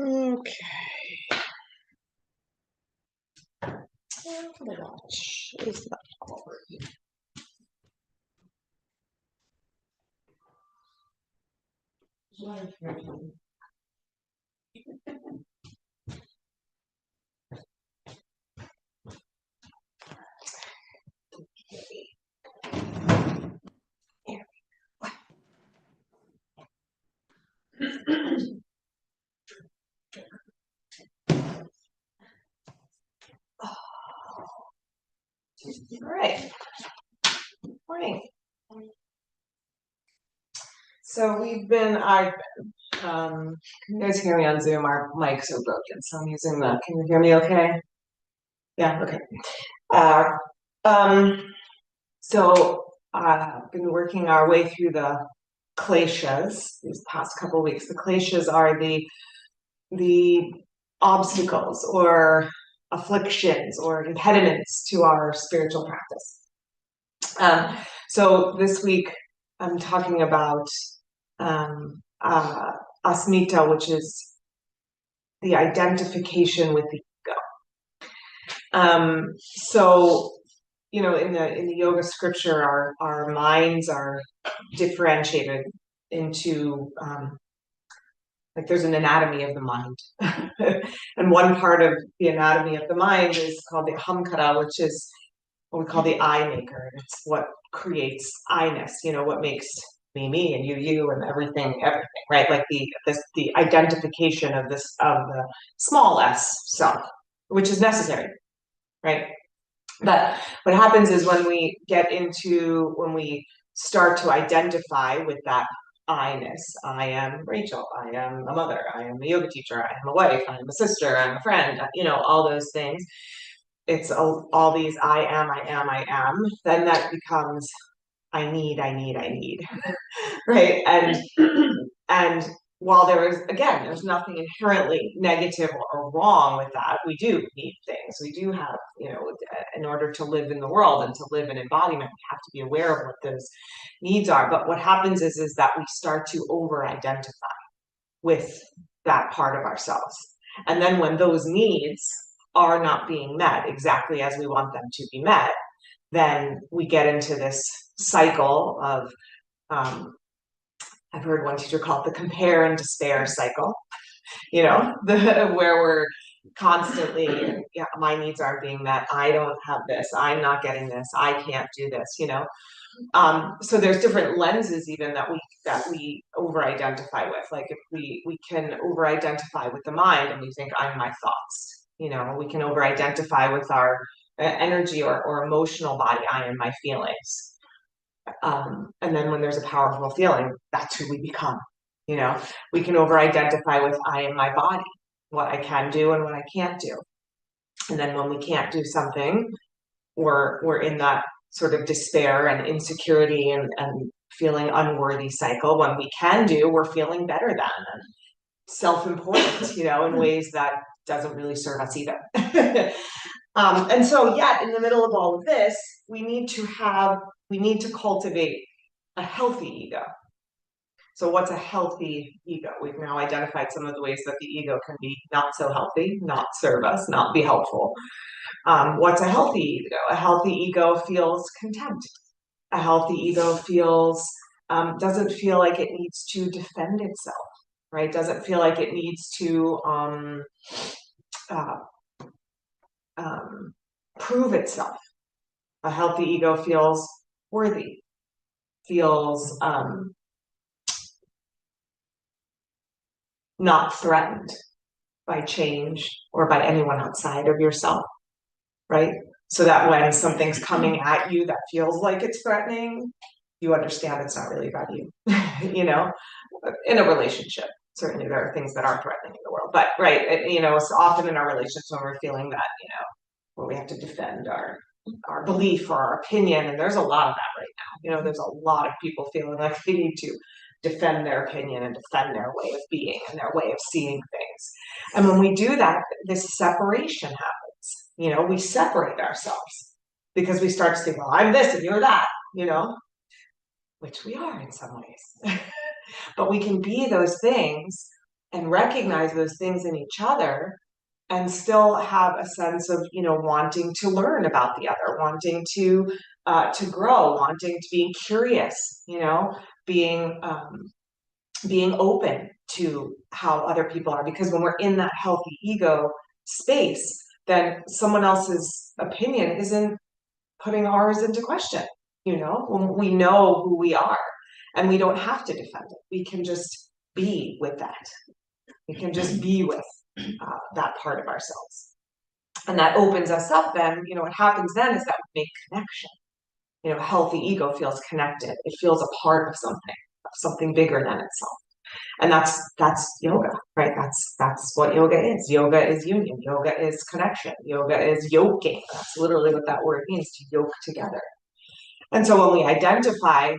Okay. The watch is not over. All right. Morning. So you guys hear me on Zoom? Our mics are broken, so I'm using the, can you hear me okay? Yeah, okay. Been working our way through the kleshas these past couple of weeks. The kleshas are the obstacles or afflictions or impediments to our spiritual practice. So this week I'm talking about Asmita, which is the identification with the ego. In the yoga scripture, our minds are differentiated into like there's an anatomy of the mind. And one part of the anatomy of the mind is called the ahamkara, which is what we call the I maker. It's what creates I-ness, what makes me and you and everything, right? Like the identification of the small s self, which is necessary, right? But what happens is when we start to identify with that I-ness, I am Rachel, I am a mother, I am a yoga teacher, I am a wife, I am a sister, I'm a friend, all those things. It's all these I am, then that becomes I need, right? And while there's nothing inherently negative or wrong with that. We do need things. We do have, in order to live in the world and to live in embodiment, we have to be aware of what those needs are. But what happens is that we start to over-identify with that part of ourselves. And then when those needs are not being met exactly as we want them to be met, then we get into this cycle of I've heard one teacher call it the compare and despair cycle, where we're constantly, my needs aren't being met. I don't have this. I'm not getting this. I can't do this, So there's different lenses even that we over-identify with. Like if we can over-identify with the mind and we think I'm my thoughts, we can over-identify with our energy or emotional body. I am my feelings. And then when there's a powerful feeling, that's who we become. We can over-identify with I am my body, what I can do and what I can't do. And then when we can't do something, we're in that sort of despair and insecurity and feeling unworthy cycle. When we can do, we're feeling better than and self-important, in ways that doesn't really serve us either. And so, in the middle of all of this, we need to cultivate a healthy ego. So what's a healthy ego? We've now identified some of the ways that the ego can be not so healthy, not serve us, not be helpful. What's a healthy ego? A healthy ego feels contempt. A healthy ego doesn't feel like it needs to defend itself, right? Doesn't feel like it needs to prove itself. A healthy ego feels worthy, feels not threatened by change or by anyone outside of yourself, right? So that when something's coming at you that feels like it's threatening, you understand it's not really about you, in a relationship. Certainly there are things that are threatening in the world, but right, so often in our relationships when we're feeling that, where we have to defend our belief or our opinion, and there's a lot of that right now. There's a lot of people feeling like they need to defend their opinion and defend their way of being and their way of seeing things. And when we do that, this separation happens. We separate ourselves because we start to say, well, I'm this and you're that, which we are in some ways. But we can be those things and recognize those things in each other, and still have a sense of, wanting to learn about the other, wanting to grow, wanting to be curious, being being open to how other people are. Because when we're in that healthy ego space, then someone else's opinion isn't putting ours into question. When we know who we are, and we don't have to defend it. We can just be with that. We can just be with that part of ourselves. And that opens us up then. What happens then is that we make connection. Healthy ego feels connected. It feels a part of something bigger than itself. And that's yoga, right? That's what yoga is. Yoga is union. Yoga is connection. Yoga is yoking. That's literally what that word means, to yoke together. And so when we identify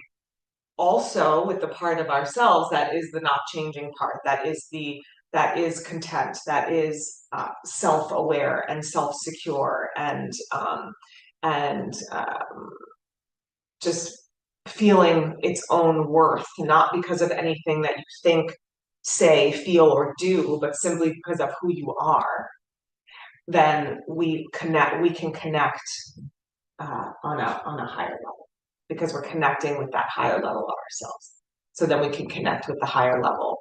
also with the part of ourselves that is the not changing part, that is content, that is self-aware and self-secure, and just feeling its own worth, not because of anything that you think, say, feel, or do, but simply because of who you are, then we can connect on a higher level, because we're connecting with that higher level of ourselves. So then we can connect with the higher level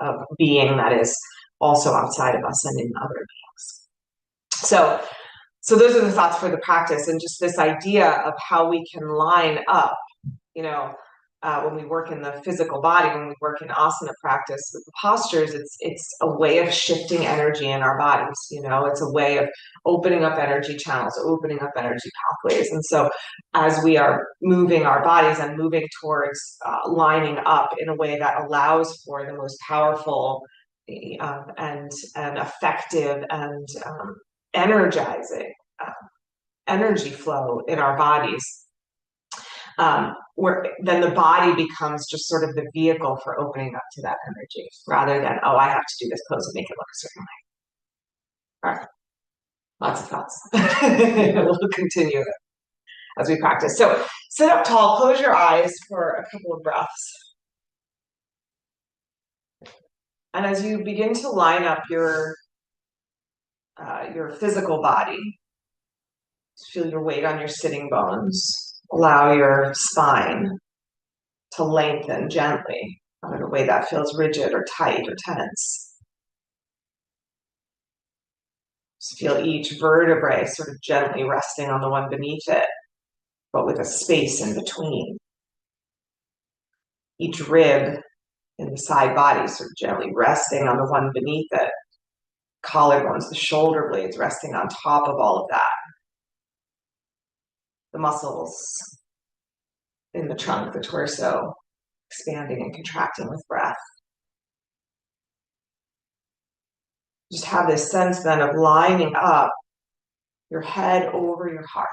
of being that is also outside of us and in other beings. So those are the thoughts for the practice, and just this idea of how we can line up, when we work in the physical body, when we work in asana practice with the postures, it's a way of shifting energy in our bodies. It's a way of opening up energy channels, opening up energy pathways. And so as we are moving our bodies and moving towards lining up in a way that allows for the most powerful and effective and energizing energy flow in our bodies, where then the body becomes just sort of the vehicle for opening up to that energy, rather than, oh, I have to do this pose and make it look a certain way. All right, lots of thoughts. We'll continue as we practice. So sit up tall, close your eyes for a couple of breaths. And as you begin to line up your physical body, feel your weight on your sitting bones. Allow your spine to lengthen gently, not in a way that feels rigid or tight or tense. Just feel each vertebrae sort of gently resting on the one beneath it, but with a space in between. Each rib in the side body sort of gently resting on the one beneath it. Collarbones, the shoulder blades resting on top of all of that. The muscles in the trunk, the torso, expanding and contracting with breath. Just have this sense then of lining up your head over your heart.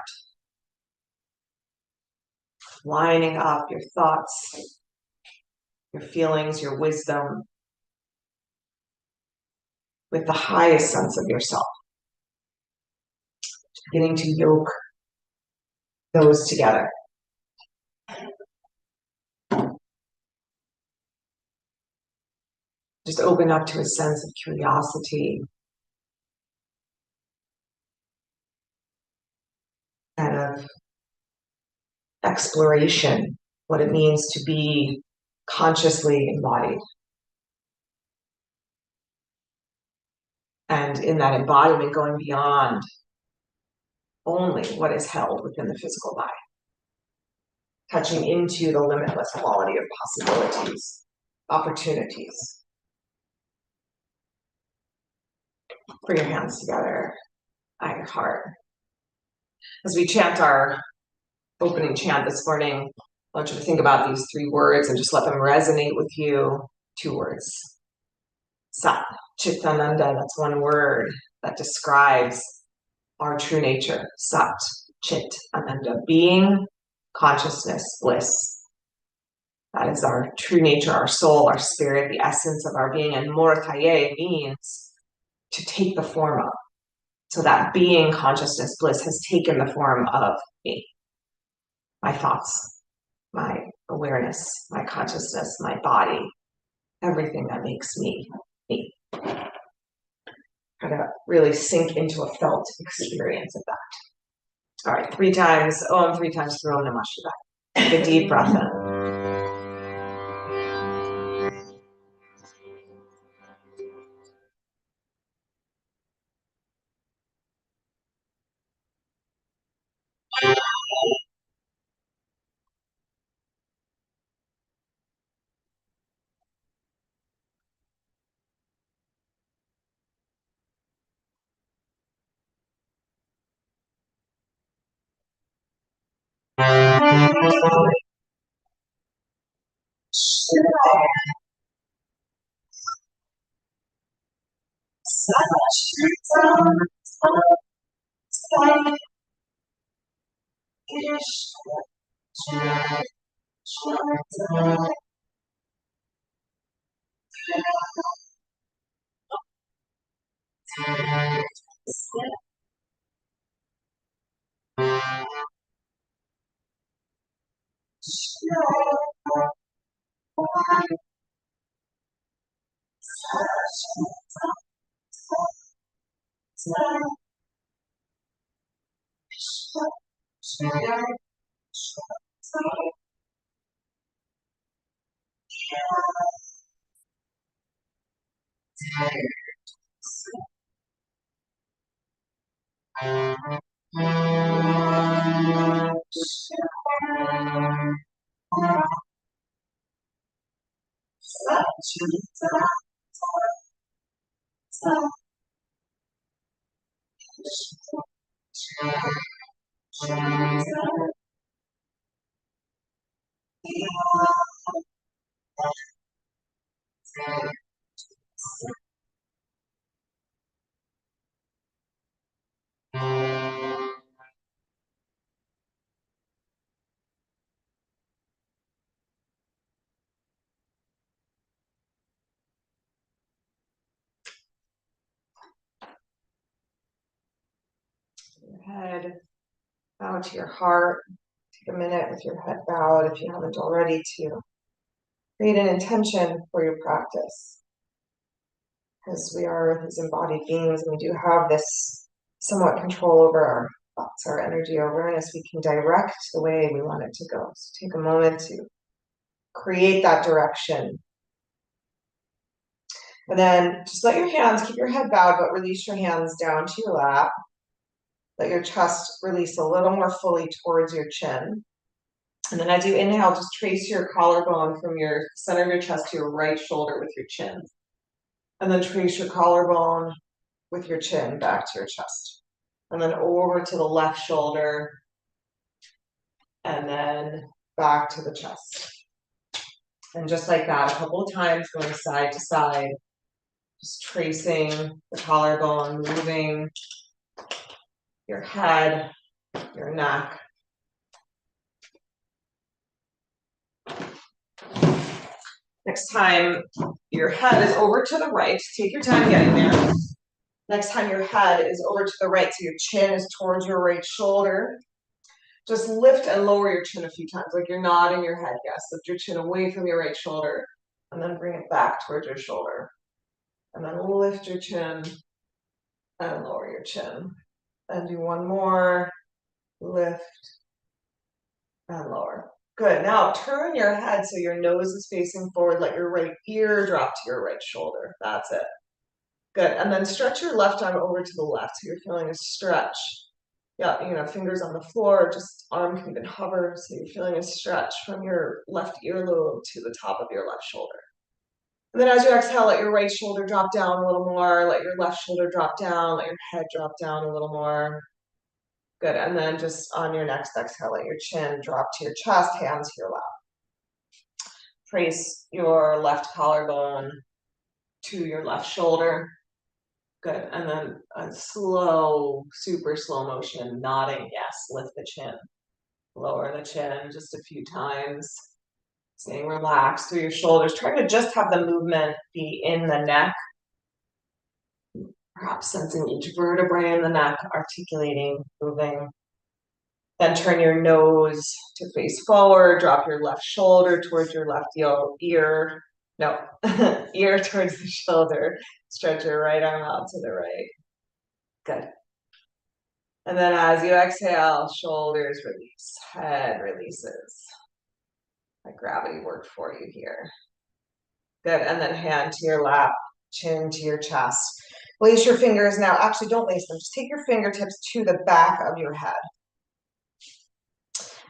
Lining up your thoughts, your feelings, your wisdom with the highest sense of yourself. Beginning to yoke those together. Just open up to a sense of curiosity and of exploration, what it means to be consciously embodied. And in that embodiment, going beyond only what is held within the physical body. Touching into the limitless quality of possibilities, opportunities. Bring your hands together at your heart. As we chant our opening chant this morning, I want you to think about these 3 words and just let them resonate with you. 2 words. Sat, Chitananda, that's 1 word that describes our true nature. Sat, Chit, Ananda, being, consciousness, bliss. That is our true nature, our soul, our spirit, the essence of our being. And Morataye means to take the form of. So that being, consciousness, bliss has taken the form of me. My thoughts, my awareness, my consciousness, my body, everything that makes me me. Kind of really sink into a felt experience of that. All right, 3 times Om, 3 times through Om Namah Shivaya. Take a deep breath in. Your head, bow to your heart. Take a minute with your head bowed if you haven't already to create an intention for your practice. Because we are these embodied beings and we do have this somewhat control over our thoughts, our energy, our awareness. We can direct the way we want it to go. So take a moment to create that direction. And then just let your hands, keep your head bowed, but release your hands down to your lap. Let your chest release a little more fully towards your chin. And then as you inhale, just trace your collarbone from your center of your chest to your right shoulder with your chin. And then trace your collarbone with your chin back to your chest. And then over to the left shoulder. And then back to the chest. And just like that, a couple of times, going side to side. Just tracing the collarbone, moving your head, your neck. Next time your head is over to the right, take your time getting there. Next time your head is over to the right, so your chin is towards your right shoulder. Just lift and lower your chin a few times, like you're nodding your head, yes. Lift your chin away from your right shoulder, and then bring it back towards your shoulder. And then lift your chin and lower your chin. And do one more, lift and lower. Good, now turn your head so your nose is facing forward, let your right ear drop to your right shoulder, that's it. Good, and then stretch your left arm over to the left, so you're feeling a stretch. Yeah, fingers on the floor, just arm can even hover, so you're feeling a stretch from your left earlobe to the top of your left shoulder. And then as you exhale, let your right shoulder drop down a little more, let your left shoulder drop down, let your head drop down a little more. Good, and then just on your next exhale, let your chin drop to your chest, hands to your lap. Trace your left collarbone to your left shoulder. Good, and then a slow, super slow motion, nodding, yes, lift the chin. Lower the chin just a few times. Staying relaxed through your shoulders. Try to just have the movement be in the neck. Perhaps sensing each vertebrae in the neck, articulating, moving. Then turn your nose to face forward, drop your left shoulder towards your left ear. No, ear towards the shoulder. Stretch your right arm out to the right. Good. And then as you exhale, shoulders release, head releases. That gravity worked for you here. Good, and then hand to your lap, chin to your chest. Lace your fingers now. Actually, don't lace them. Just take your fingertips to the back of your head.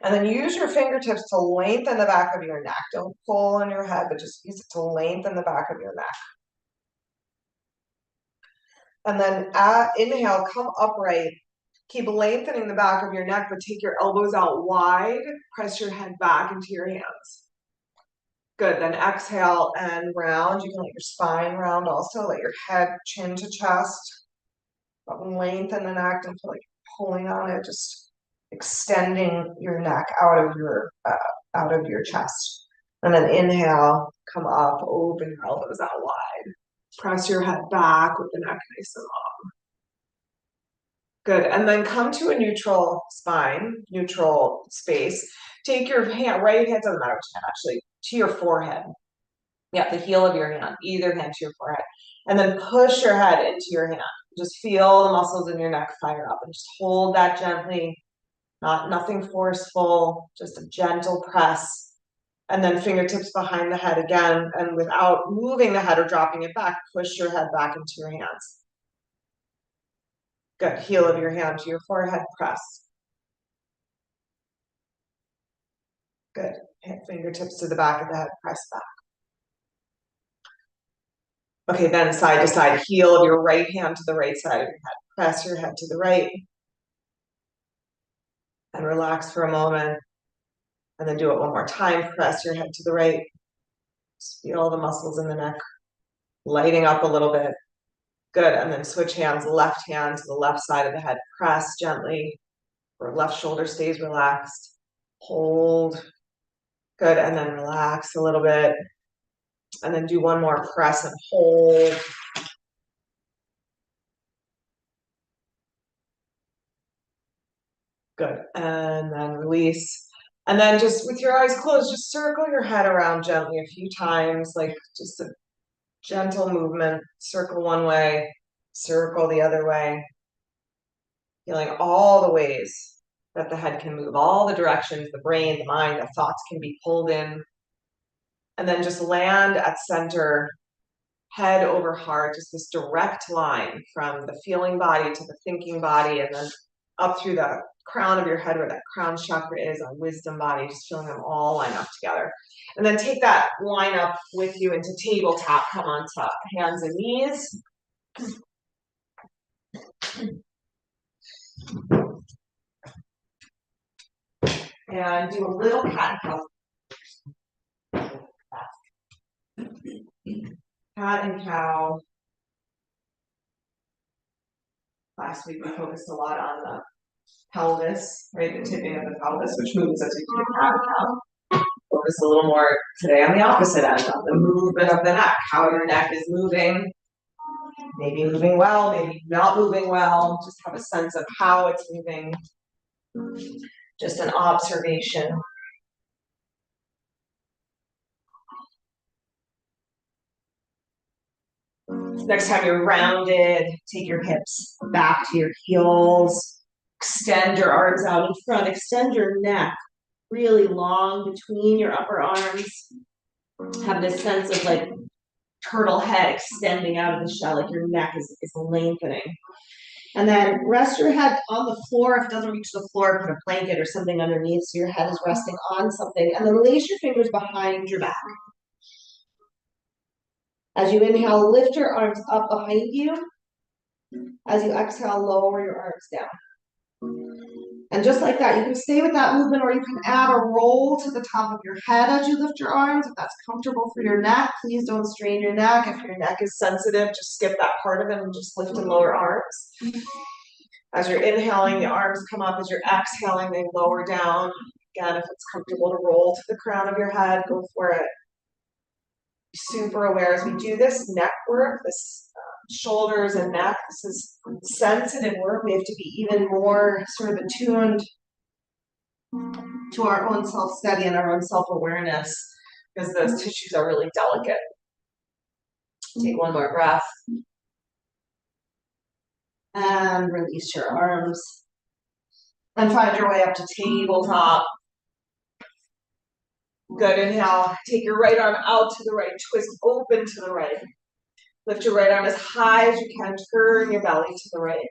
And then use your fingertips to lengthen the back of your neck. Don't pull on your head, but just use it to lengthen the back of your neck. And then inhale, come upright. Keep lengthening the back of your neck, but take your elbows out wide. Press your head back into your hands. Good, then exhale and round. You can let your spine round also. Let your head chin to chest. But lengthen the neck. Don't feel like you're pulling on it. Just extending your neck out of your chest. And then inhale, come up, open your elbows out wide. Press your head back with the neck nice and long. Good, and then come to a neutral spine, neutral space. Take your right hand, doesn't matter which hand actually, to your forehead. Yeah, the heel of your hand, either hand to your forehead. And then push your head into your hand. Just feel the muscles in your neck fire up and just hold that gently, nothing forceful, just a gentle press. And then fingertips behind the head again, and without moving the head or dropping it back, push your head back into your hands. Good, heel of your hand to your forehead, press. Good, fingertips to the back of the head, press back. Okay, then side to side, heel of your right hand to the right side of your head. Press your head to the right. And relax for a moment. And then do it one more time. Press your head to the right. Just feel the muscles in the neck lighting up a little bit. Good, and then switch hands, left hand to the left side of the head. Press gently, or left shoulder stays relaxed. Hold. Good, and then relax a little bit. And then do one more press and hold. Good, and then release. And then just with your eyes closed, just circle your head around gently a few times, like just a gentle movement. Circle one way, circle the other way. Feeling all the ways that the head can move, all the directions, the brain, the mind, the thoughts can be pulled in. And then just land at center, head over heart, just this direct line from the feeling body to the thinking body, and then up through the crown of your head where that crown chakra is, on wisdom body, just feeling them all line up together. And then take that line up with you into tabletop. Come on top, hands and knees. And do a little cat and cow. Cat and cow. Last week we focused a lot on the pelvis, right? The tipping of the pelvis, which moves as we do cat and cow. Focus a little more today on the opposite end, on the movement of the neck, how your neck is moving. Maybe moving well, maybe not moving well. Just have a sense of how it's moving. Just an observation. Next time you're rounded, take your hips back to your heels. Extend your arms out in front. Extend your neck really long between your upper arms. Have this sense of like turtle head extending out of the shell, like your neck is lengthening. And then rest your head on the floor. If it doesn't reach the floor, put a blanket or something underneath so your head is resting on something. And then lace your fingers behind your back. As you inhale, lift your arms up behind you. As you exhale, lower your arms down. And just like that, you can stay with that movement, or you can add a roll to the top of your head as you lift your arms. If that's comfortable for your neck, please don't strain your neck. If your neck is sensitive, just skip that part of it and just lift and lower arms. As you're inhaling, the arms come up. As you're exhaling, they lower down. Again, if it's comfortable to roll to the crown of your head, go for it. Super aware as we do this neck work, this shoulders and neck. This is sensitive work. We have to be even more sort of attuned to our own self-study and our own self-awareness, because those tissues are really delicate. Take one more breath. And release your arms. And find your way up to tabletop. Good, inhale. Take your right arm out to the right. Twist open to the right. Lift your right arm as high as you can. Turn your belly to the right.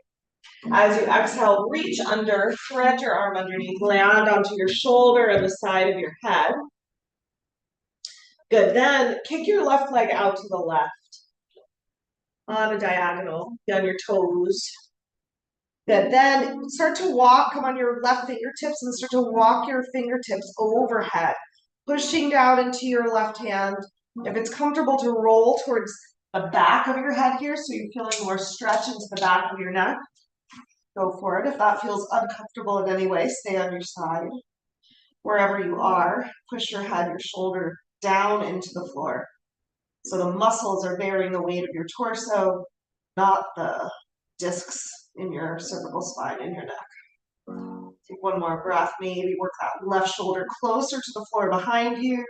As you exhale, reach under, thread your arm underneath, land onto your shoulder and the side of your head. Good, then kick your left leg out to the left on a diagonal, on your toes. Good, then start to walk, come on your left fingertips and start to walk your fingertips overhead, pushing down into your left hand. If it's comfortable to roll towards the back of your head here, so you're feeling more stretch into the back of your neck, go for it. If that feels uncomfortable in any way, stay on your side. Wherever you are, push your head, your shoulder down into the floor. So the muscles are bearing the weight of your torso, not the discs in your cervical spine in your neck. Take one more breath, maybe work that left shoulder closer to the floor behind you.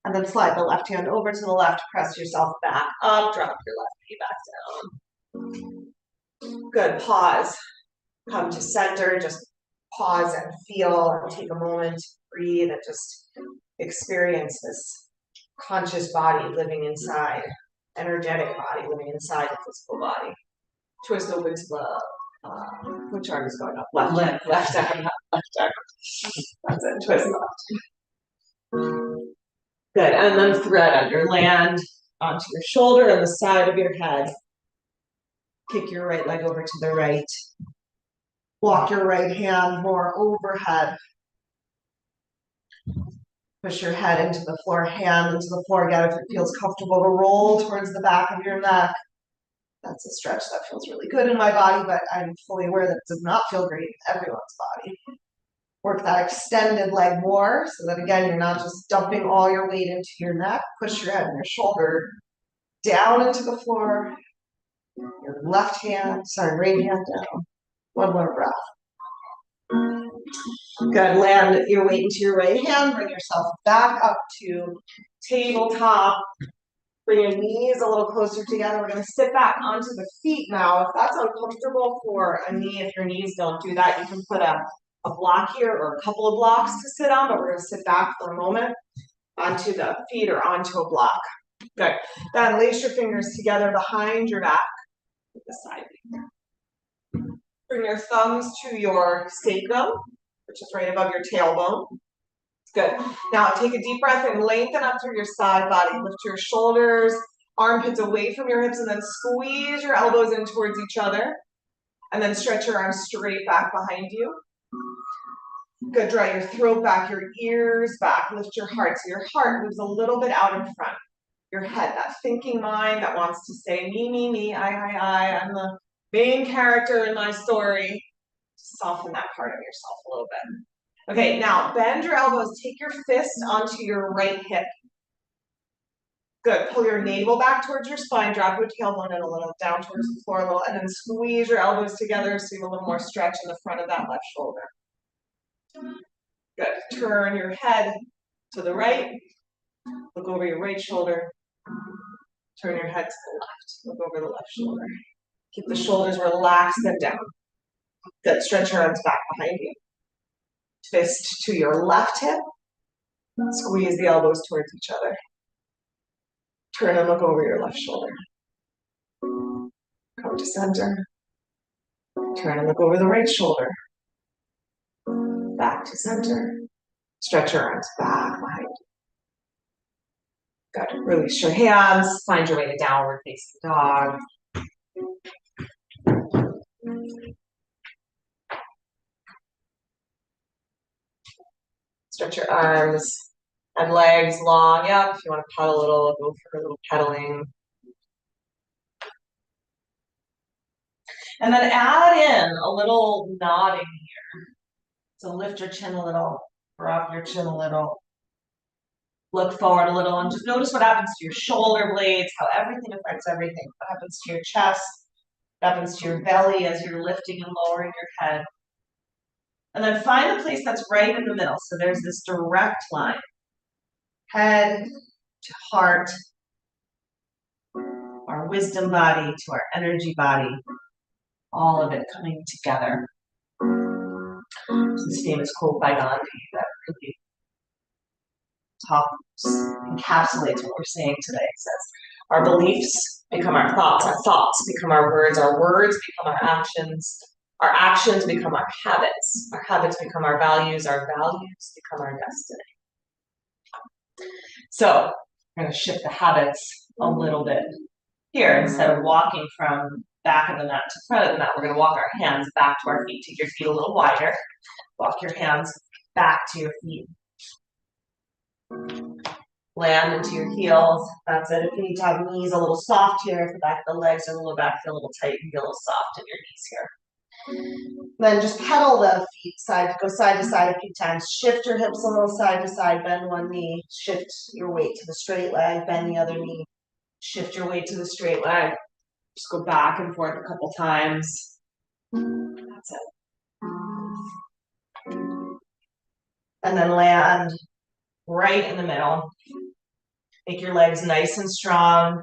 And then slide the left hand over to the left, press yourself back up, drop your left knee back down. Good, pause. Come to center, just pause and feel and take a moment, breathe and just experience this conscious body living inside, energetic body living inside the physical body. Twist open to the, which arm is going up? Left arm, left arm. That's it, twist left. Good, and then thread under, land onto your shoulder and the side of your head. Kick your right leg over to the right. Walk your right hand more overhead. Push your head into the floor, hand into the floor again if it feels comfortable to roll towards the back of your neck. That's a stretch that feels really good in my body, but I'm fully aware that it does not feel great in everyone's body. Work that extended leg more so that again, you're not just dumping all your weight into your neck. Push your head and your shoulder down into the floor. Your left hand, right hand down. One more breath. Good, land your weight into your right hand, bring yourself back up to tabletop. Bring your knees a little closer together. We're gonna sit back onto the feet now. If that's uncomfortable for a knee, if your knees don't do that, you can put a block here or a couple of blocks to sit on, but we're gonna sit back for a moment onto the feet or onto a block. Good, then lace your fingers together behind your back, the side. Bring your thumbs to your sacrum, which is right above your tailbone. Good. Now take a deep breath and lengthen up through your side body. Lift your shoulders, armpits away from your hips, and then squeeze your elbows in towards each other. And then stretch your arms straight back behind you. Good. Draw your throat back, your ears back. Lift your heart. So your heart moves a little bit out in front. Your head, that thinking mind that wants to say me, I, I'm the main character in my story. Soften that part of yourself a little bit. Okay, now bend your elbows, take your fist onto your right hip. Good, pull your navel back towards your spine, drop your tailbone in a little, down towards the floor a little, and then squeeze your elbows together so you have a little more stretch in the front of that left shoulder. Good, turn your head to the right, look over your right shoulder, turn your head to the left, look over the left shoulder. Keep the shoulders relaxed and down. Good, stretch your arms back behind you. Twist to your left hip, squeeze the elbows towards each other. Turn and look over your left shoulder. Come to center. Turn and look over the right shoulder. Back to center. Stretch your arms back behind you. Good. Release your hands. Find your way to downward facing dog. Stretch your arms and legs long. Yep, if you want to pedal a little, go for a little pedaling. And then add in a little nodding here. So lift your chin a little, drop your chin a little. Look forward a little and just notice what happens to your shoulder blades, how everything affects everything. What happens to your chest, what happens to your belly as you're lifting and lowering your head. And then find a place that's right in the middle. So there's this direct line. Head to heart wisdom body, to our energy body, all of it coming together. This famous quote by Gandhi that really encapsulates what we're saying today. It says, our beliefs become our thoughts become our words become our actions become our habits become our values become our destiny. So we're going to shift the habits a little bit here. Instead of walking from back of the mat to front of the mat, we're going to walk our hands back to our feet. Take your feet a little wider. Walk your hands back to your feet. Land into your heels. That's it. If you need to have knees a little soft here, if the back of the legs are a little back, feel a little tight, you get a little soft in your knees here. Then just pedal the feet go side to side a few times. Shift your hips a little side to side, bend one knee, shift your weight to the straight leg, bend the other knee, shift your weight to the straight leg. Just go back and forth a couple times. That's it. And then land right in the middle. Make your legs nice and strong.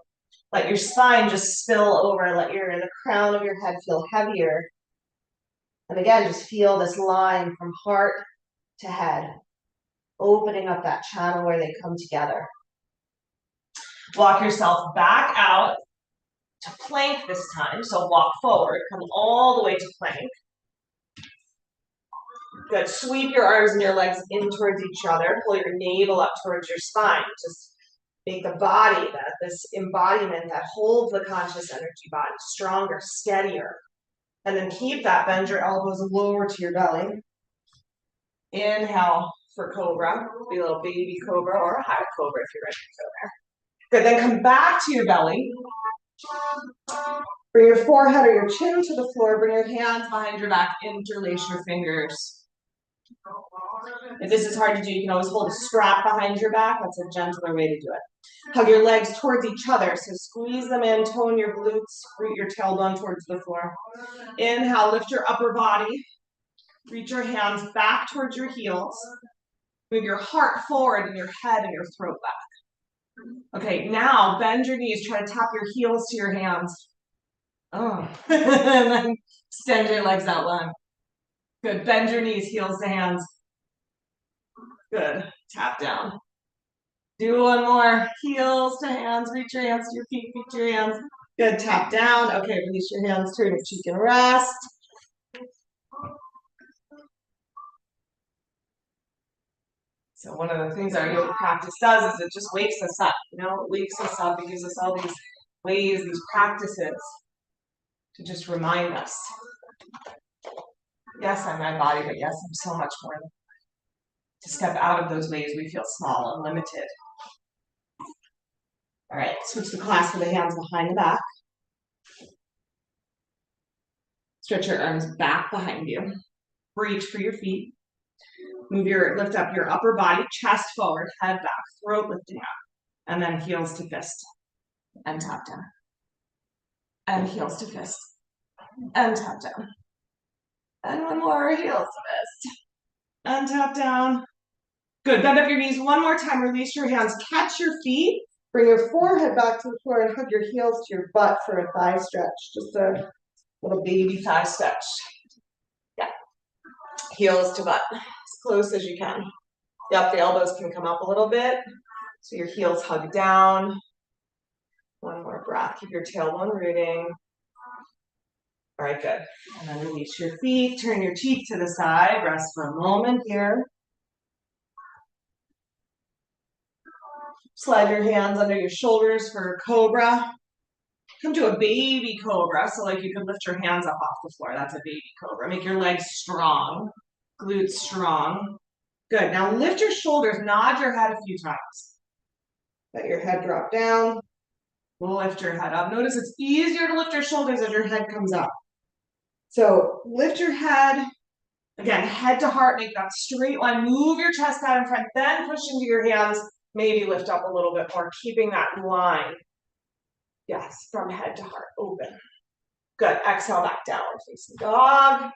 Let your spine just spill over. Let the crown of your head feel heavier. And again, just feel this line from heart to head, opening up that channel where they come together. Walk yourself back out to plank this time. So walk forward, come all the way to plank. Good. Sweep your arms and your legs in towards each other. Pull your navel up towards your spine. Just make the body, this embodiment that holds the conscious energy body, stronger, steadier. And then keep that. Bend your elbows lower to your belly. Inhale for cobra. Be a little baby cobra or a high cobra if you're ready to go there. Good. Then come back to your belly. Bring your forehead or your chin to the floor. Bring your hands behind your back. Interlace your fingers. If this is hard to do, you can always hold a strap behind your back. That's a gentler way to do it. Hug your legs towards each other. So squeeze them in, tone your glutes, root your tailbone towards the floor. Inhale, lift your upper body. Reach your hands back towards your heels. Move your heart forward and your head and your throat back. Okay, now bend your knees. Try to tap your heels to your hands. Oh. And then extend your legs out long. Good. Bend your knees, heels to hands. Good. Tap down. Do one more. Heels to hands. Reach your hands to your feet. Feet to your hands. Good. Tap down. Okay, release your hands. Turn your cheek and rest. So one of the things our yoga practice does is it just wakes us up. You know, it wakes us up. It gives us all these ways, these practices to just remind us. Yes, I'm my body, but yes, I'm so much more. To step out of those ways, we feel small and limited. All right, switch the clasp of the hands behind the back. Stretch your arms back behind you. Reach for your feet. Lift up your upper body, chest forward, head back, throat lifting up, and then heels to fist, and tap down. And heels to fist, and tap down. And one more, heels to fist, and tap down. Good, bend up your knees one more time, release your hands, catch your feet, bring your forehead back to the floor and hug your heels to your butt for a thigh stretch, just a little baby thigh stretch. Yeah, heels to butt, as close as you can. Yep, the elbows can come up a little bit, so your heels hug down. One more breath, keep your tailbone rooting. All right, good. And then release your feet, turn your cheek to the side, rest for a moment here. Slide your hands under your shoulders for cobra. Come to a baby cobra, so like you can lift your hands up off the floor. That's a baby cobra. Make your legs strong, glutes strong. Good, now lift your shoulders, nod your head a few times. Let your head drop down. Lift your head up. Notice it's easier to lift your shoulders as your head comes up. So lift your head, again, head to heart, make that straight line, move your chest out in front, then push into your hands, maybe lift up a little bit more, keeping that line. Yes, from head to heart, open. Good, exhale back downward facing dog.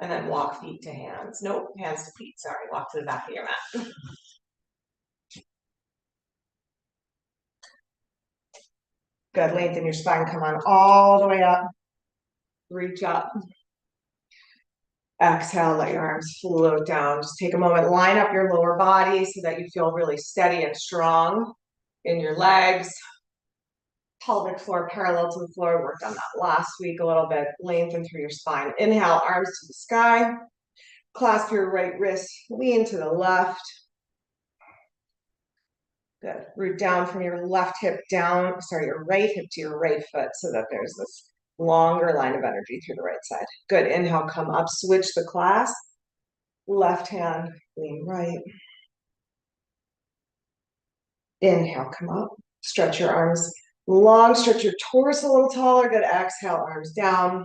And then walk feet to hands. Nope, hands to feet, sorry. Walk to the back of your mat. Good, lengthen your spine, come on all the way up. Reach up. Exhale, let your arms float down. Just take a moment, line up your lower body so that you feel really steady and strong in your legs. Pelvic floor parallel to the floor. Worked on that last week a little bit. Lengthen through your spine. Inhale, arms to the sky. Clasp your right wrist, lean to the left. Good. Root down from your left hip down, your right hip to your right foot so that there's this longer line of energy through the right side. Good. Inhale, come up, switch the clasp. Left hand, lean right. Inhale, come up. Stretch your arms long, stretch your torso a little taller. Good. Exhale, arms down.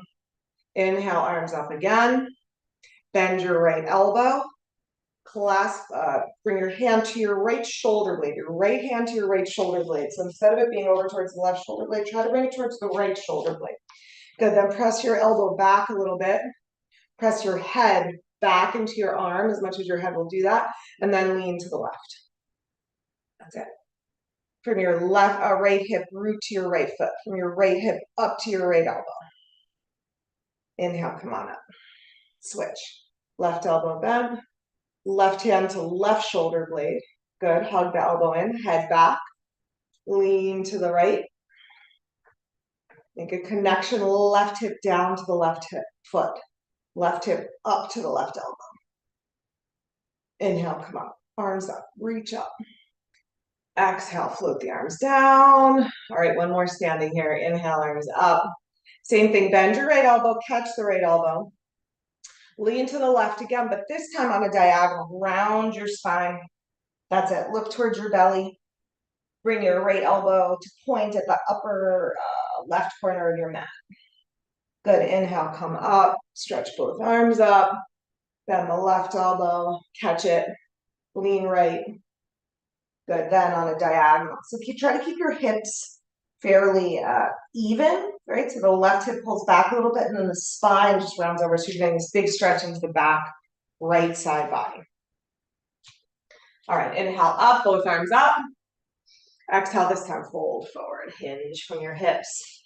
Inhale, arms up again. Bend your right elbow. Clasp, bring your hand to your right shoulder blade, your right hand to your right shoulder blade. So instead of it being over towards the left shoulder blade, try to bring it towards the right shoulder blade. Good, then press your elbow back a little bit. Press your head back into your arm as much as your head will do that, and then lean to the left. That's it. From your left, right hip, root to your right foot. From your right hip up to your right elbow. Inhale, come on up. Switch. Left elbow bend. Left hand to left shoulder blade. Good. Hug the elbow in, head back. Lean to the right. Make a connection, left hip down to the left hip foot. Left hip up to the left elbow. Inhale, come up. Arms up, reach up. Exhale, float the arms down. All right, one more standing here. Inhale, arms up. Same thing, bend your right elbow, catch the right elbow. Lean to the left again, but this time on a diagonal. Round your spine. That's it. Look towards your belly. Bring your right elbow to point at the upper left corner of your mat. Good. Inhale, come up. Stretch both arms up. Bend the left elbow. Catch it. Lean right. Good. Then on a diagonal. So try to keep your hips fairly even, right? So the left hip pulls back a little bit, and then the spine just rounds over. So you're getting this big stretch into the back right side body. All right. Inhale up. Both arms up. Exhale, this time fold forward, hinge from your hips.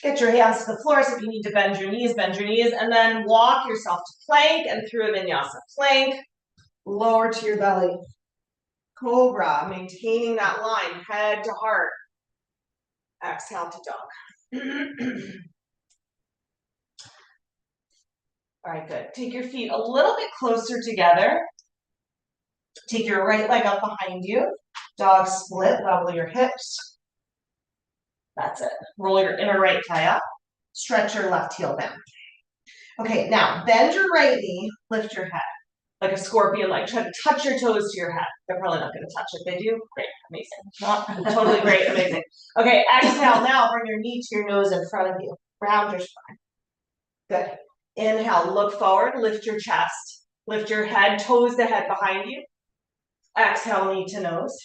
Get your hands to the floor, so if you need to bend your knees, and then walk yourself to plank and through a vinyasa. Plank, lower to your belly. Cobra, maintaining that line, head to heart. Exhale to dog. All right, good. Take your feet a little bit closer together. Take your right leg up behind you. Dog split, level your hips. That's it. Roll your inner right thigh up. Stretch your left heel down. Okay, now bend your right knee, lift your head. Like a scorpion, like try to touch your toes to your head. They're probably not going to touch it. They do? Great, amazing. Not totally great, amazing. Okay, exhale now, bring your knee to your nose in front of you. Round your spine. Good. Inhale, look forward, lift your chest. Lift your head, toes to head behind you. Exhale, knee to nose.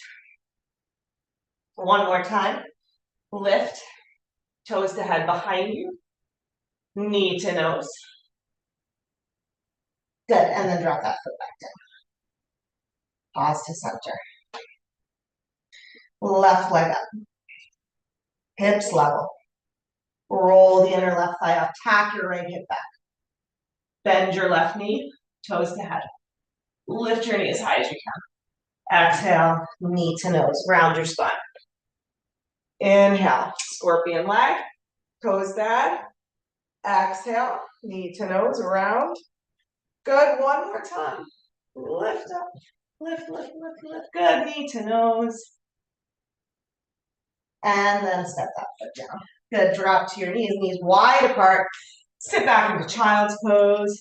One more time. Lift, toes to head behind you. Knee to nose. Good, and then drop that foot back down. Pause to center. Left leg up. Hips level. Roll the inner left thigh up. Tack your right hip back. Bend your left knee, toes to head. Lift your knee as high as you can. Exhale, knee to nose. Round your spine. Inhale, scorpion leg, toes to head. Exhale, knee to nose, round. Good, one more time. Lift up, lift, lift, lift, lift. Good, knee to nose. And then step that foot down. Good, drop to your knees wide apart. Sit back into child's pose.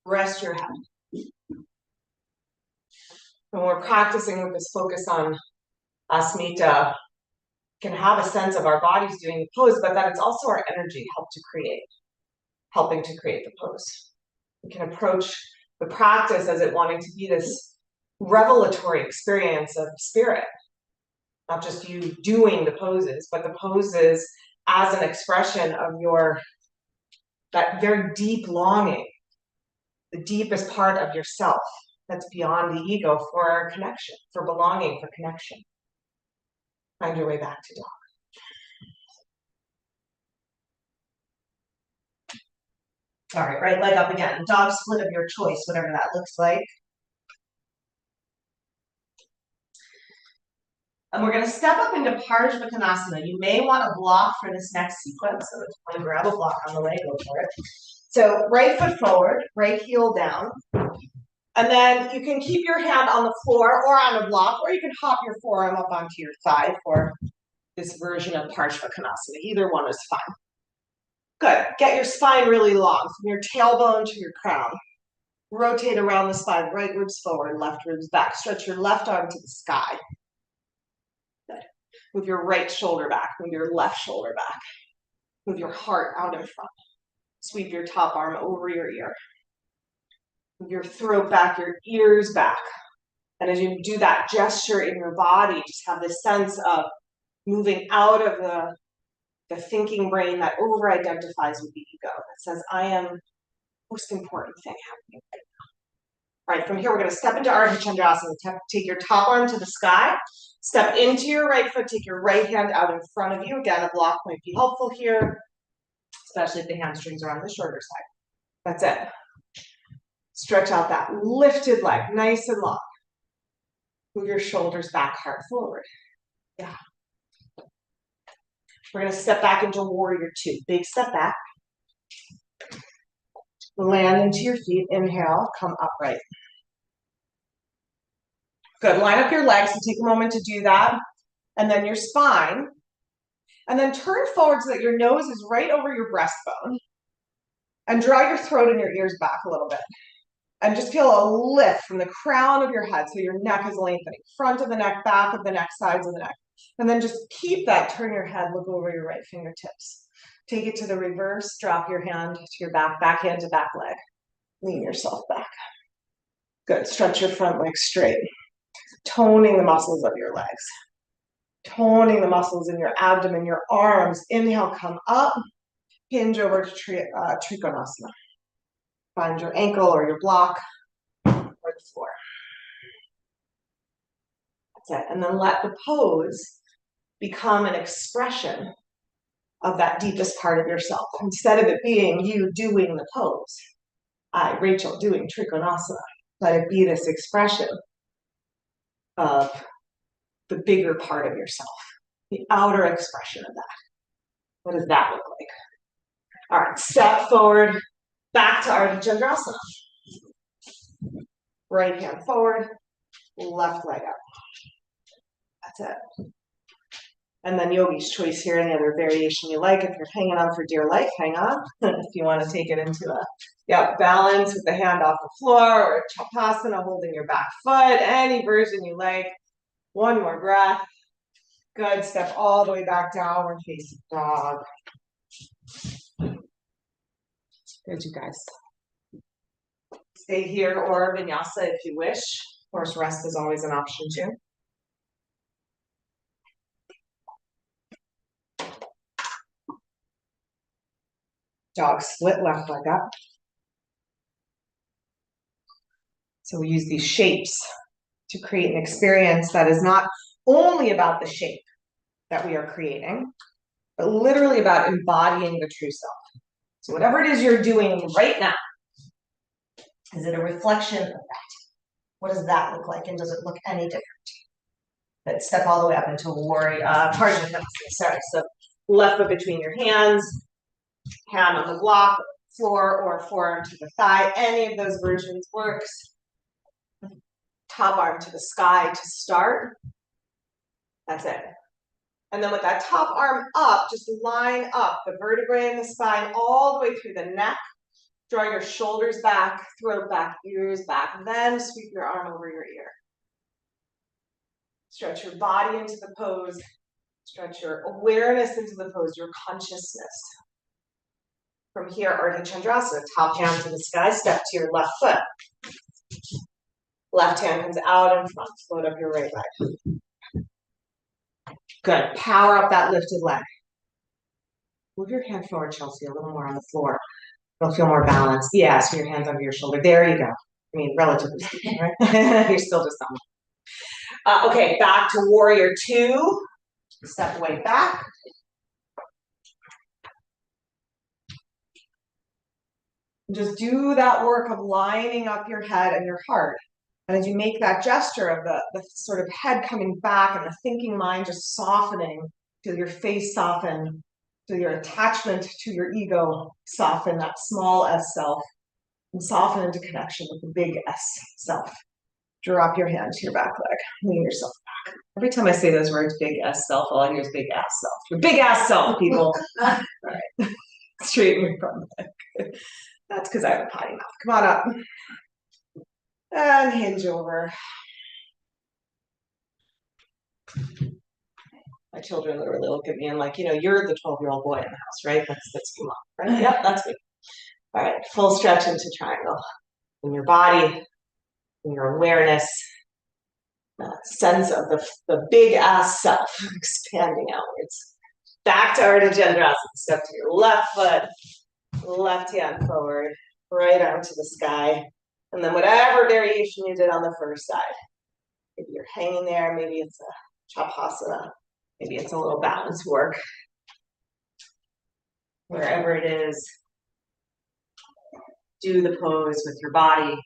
Rest your head. When we're practicing with this focus on Asmita, can have a sense of our bodies doing the pose, but that it's also our energy helping to create the pose. We can approach the practice as it wanting to be this revelatory experience of spirit, not just you doing the poses, but the poses as an expression of your that very deep longing, the deepest part of yourself that's beyond the ego for connection, for belonging, for connection. Find your way back to dog. All right leg up again. Dog split of your choice, whatever that looks like. And we're going to step up into Parsvakonasana. You may want to block for this next sequence. So if you want to grab a block on the way, go for it. So right foot forward, right heel down. And then you can keep your hand on the floor or on a block, or you can hop your forearm up onto your thigh for this version of Parsvakonasana. Either one is fine. Good. Get your spine really long, from your tailbone to your crown. Rotate around the spine, right ribs forward, left ribs back. Stretch your left arm to the sky. Good. Move your right shoulder back, move your left shoulder back. Move your heart out in front. Sweep your top arm over your ear. Move your throat back, your ears back. And as you do that gesture in your body, just have this sense of moving out of the thinking brain that over-identifies with the ego. That says, I am the most important thing happening right now. All right, from here, we're going to step into Ardha Chandrasana. Take your top arm to the sky. Step into your right foot. Take your right hand out in front of you. Again, a block might be helpful here, especially if the hamstrings are on the shorter side. That's it. Stretch out that lifted leg, nice and long. Move your shoulders back, heart forward. Yeah. We're going to step back into warrior two. Big step back. Land into your feet. Inhale, come upright. Good. Line up your legs and take a moment to do that. And then your spine. And then turn forward so that your nose is right over your breastbone. And draw your throat and your ears back a little bit. And just feel a lift from the crown of your head so your neck is lengthening. Front of the neck, back of the neck, sides of the neck. And then just keep that. Turn your head, look over your right fingertips. Take it to the reverse. Drop your hand to your back hand to back leg. Lean yourself back. Good. Stretch your front leg straight. Toning the muscles of your legs. Toning the muscles in your abdomen, your arms. Inhale, come up. Hinge over to Trikonasana. Find your ankle or your block or the floor. That's it. And then let the pose become an expression of that deepest part of yourself. Instead of it being you doing the pose, I, Rachel, doing Trikonasana, let it be this expression of the bigger part of yourself, the outer expression of that. What does that look like? All right, step forward, back to Ardha Chandrasana. Right hand forward, left leg up. That's it. And then yogi's choice here, any other variation you like. If you're hanging on for dear life, hang on. If you want to take it into a balance with the hand off the floor, or Chapasana, holding your back foot, any version you like. One more breath. Good. Step all the way back downward facing dog. Good, you guys. Stay here or vinyasa if you wish. Of course, rest is always an option too. Dog split, left leg up. So we use these shapes to create an experience that is not only about the shape that we are creating, but literally about embodying the true self. So whatever it is you're doing right now, is it a reflection of that? What does that look like? And does it look any different? Let's step all the way up into warrior, sorry. So left foot between your hands, hand on the block, floor, or forearm to the thigh. Any of those versions works. Top arm to the sky to start. That's it. And then with that top arm up, just line up the vertebrae in the spine all the way through the neck. Draw your shoulders back, throat back, ears back. Then sweep your arm over your ear. Stretch your body into the pose. Stretch your awareness into the pose, your consciousness. From here, Ardha Chandrasana, top hand to the sky, step to your left foot. Left hand comes out in front, float up your right leg. Good, power up that lifted leg. Move your hand forward, Chelsea, a little more on the floor. It'll feel more balanced. Yeah, so your hands under your shoulder. There you go. I mean, relatively speaking, right? You're still just on. Okay, back to warrior two. Step away back. Just do that work of lining up your head and your heart. And as you make that gesture of the sort of head coming back and the thinking mind just softening, feel your face soften, feel your attachment to your ego soften, that small S self, and soften into connection with the big S self. Drop your hand to your back leg, lean yourself back. Every time I say those words, big S self, all I hear is big ass self. Your big ass self, people. All right. Straighten your front leg. That's because I have a potty mouth. Come on up. And hinge over. My children literally look at me and like, you're the 12-year-old boy in the house, right? That's your mom, right? Yep, that's me. All right, full stretch into triangle. In your body, in your awareness, sense of the big ass self expanding outwards. Back to Ardha Chandrasana. Step to your left foot, left hand forward, right arm to the sky. And then whatever variation you did on the first side. Maybe you're hanging there, maybe it's a Chapasana, maybe it's a little balance work. Wherever it is, do the pose with your body.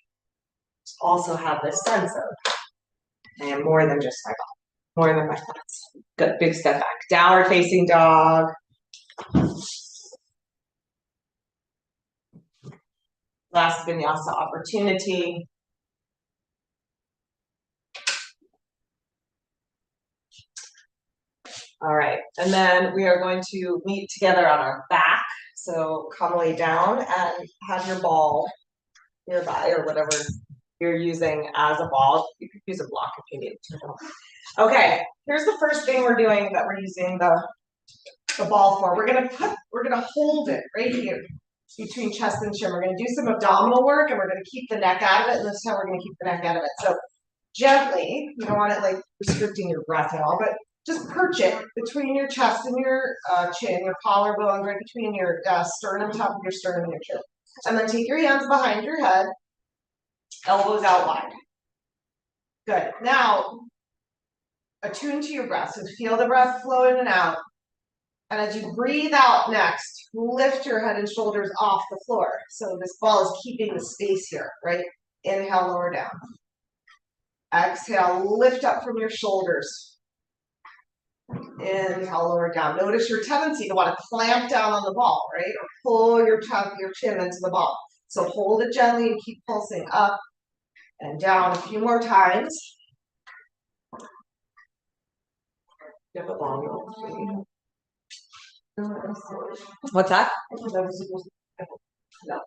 Also have this sense of, I am more than just my body, more than my thoughts. Good, big step back. Downward facing dog. Last vinyasa opportunity. All right, and then we are going to meet together on our back. So come lay down and have your ball nearby or whatever you're using as a ball. You could use a block if you need to. Okay, here's the first thing we're doing that we're using the ball for. We're gonna hold it right here between chest and chin. We're gonna do some abdominal work and we're gonna keep the neck out of it, and this time we're gonna keep the neck out of it. So gently, you don't want it like restricting your breath at all, but just perch it between your chest and your chin, your collarbone, right between your sternum, top of your sternum and your chin. And then take your hands behind your head, elbows out wide. Good. Now, attune to your breath. So feel the breath flow in and out. And as you breathe out next, lift your head and shoulders off the floor. So this ball is keeping the space here, right? Inhale, lower down. Exhale, lift up from your shoulders. Inhale, lower down. Notice your tendency to want to clamp down on the ball, right? Or pull your chin into the ball. So hold it gently and keep pulsing up and down a few more times. You have a ball. What's that? No,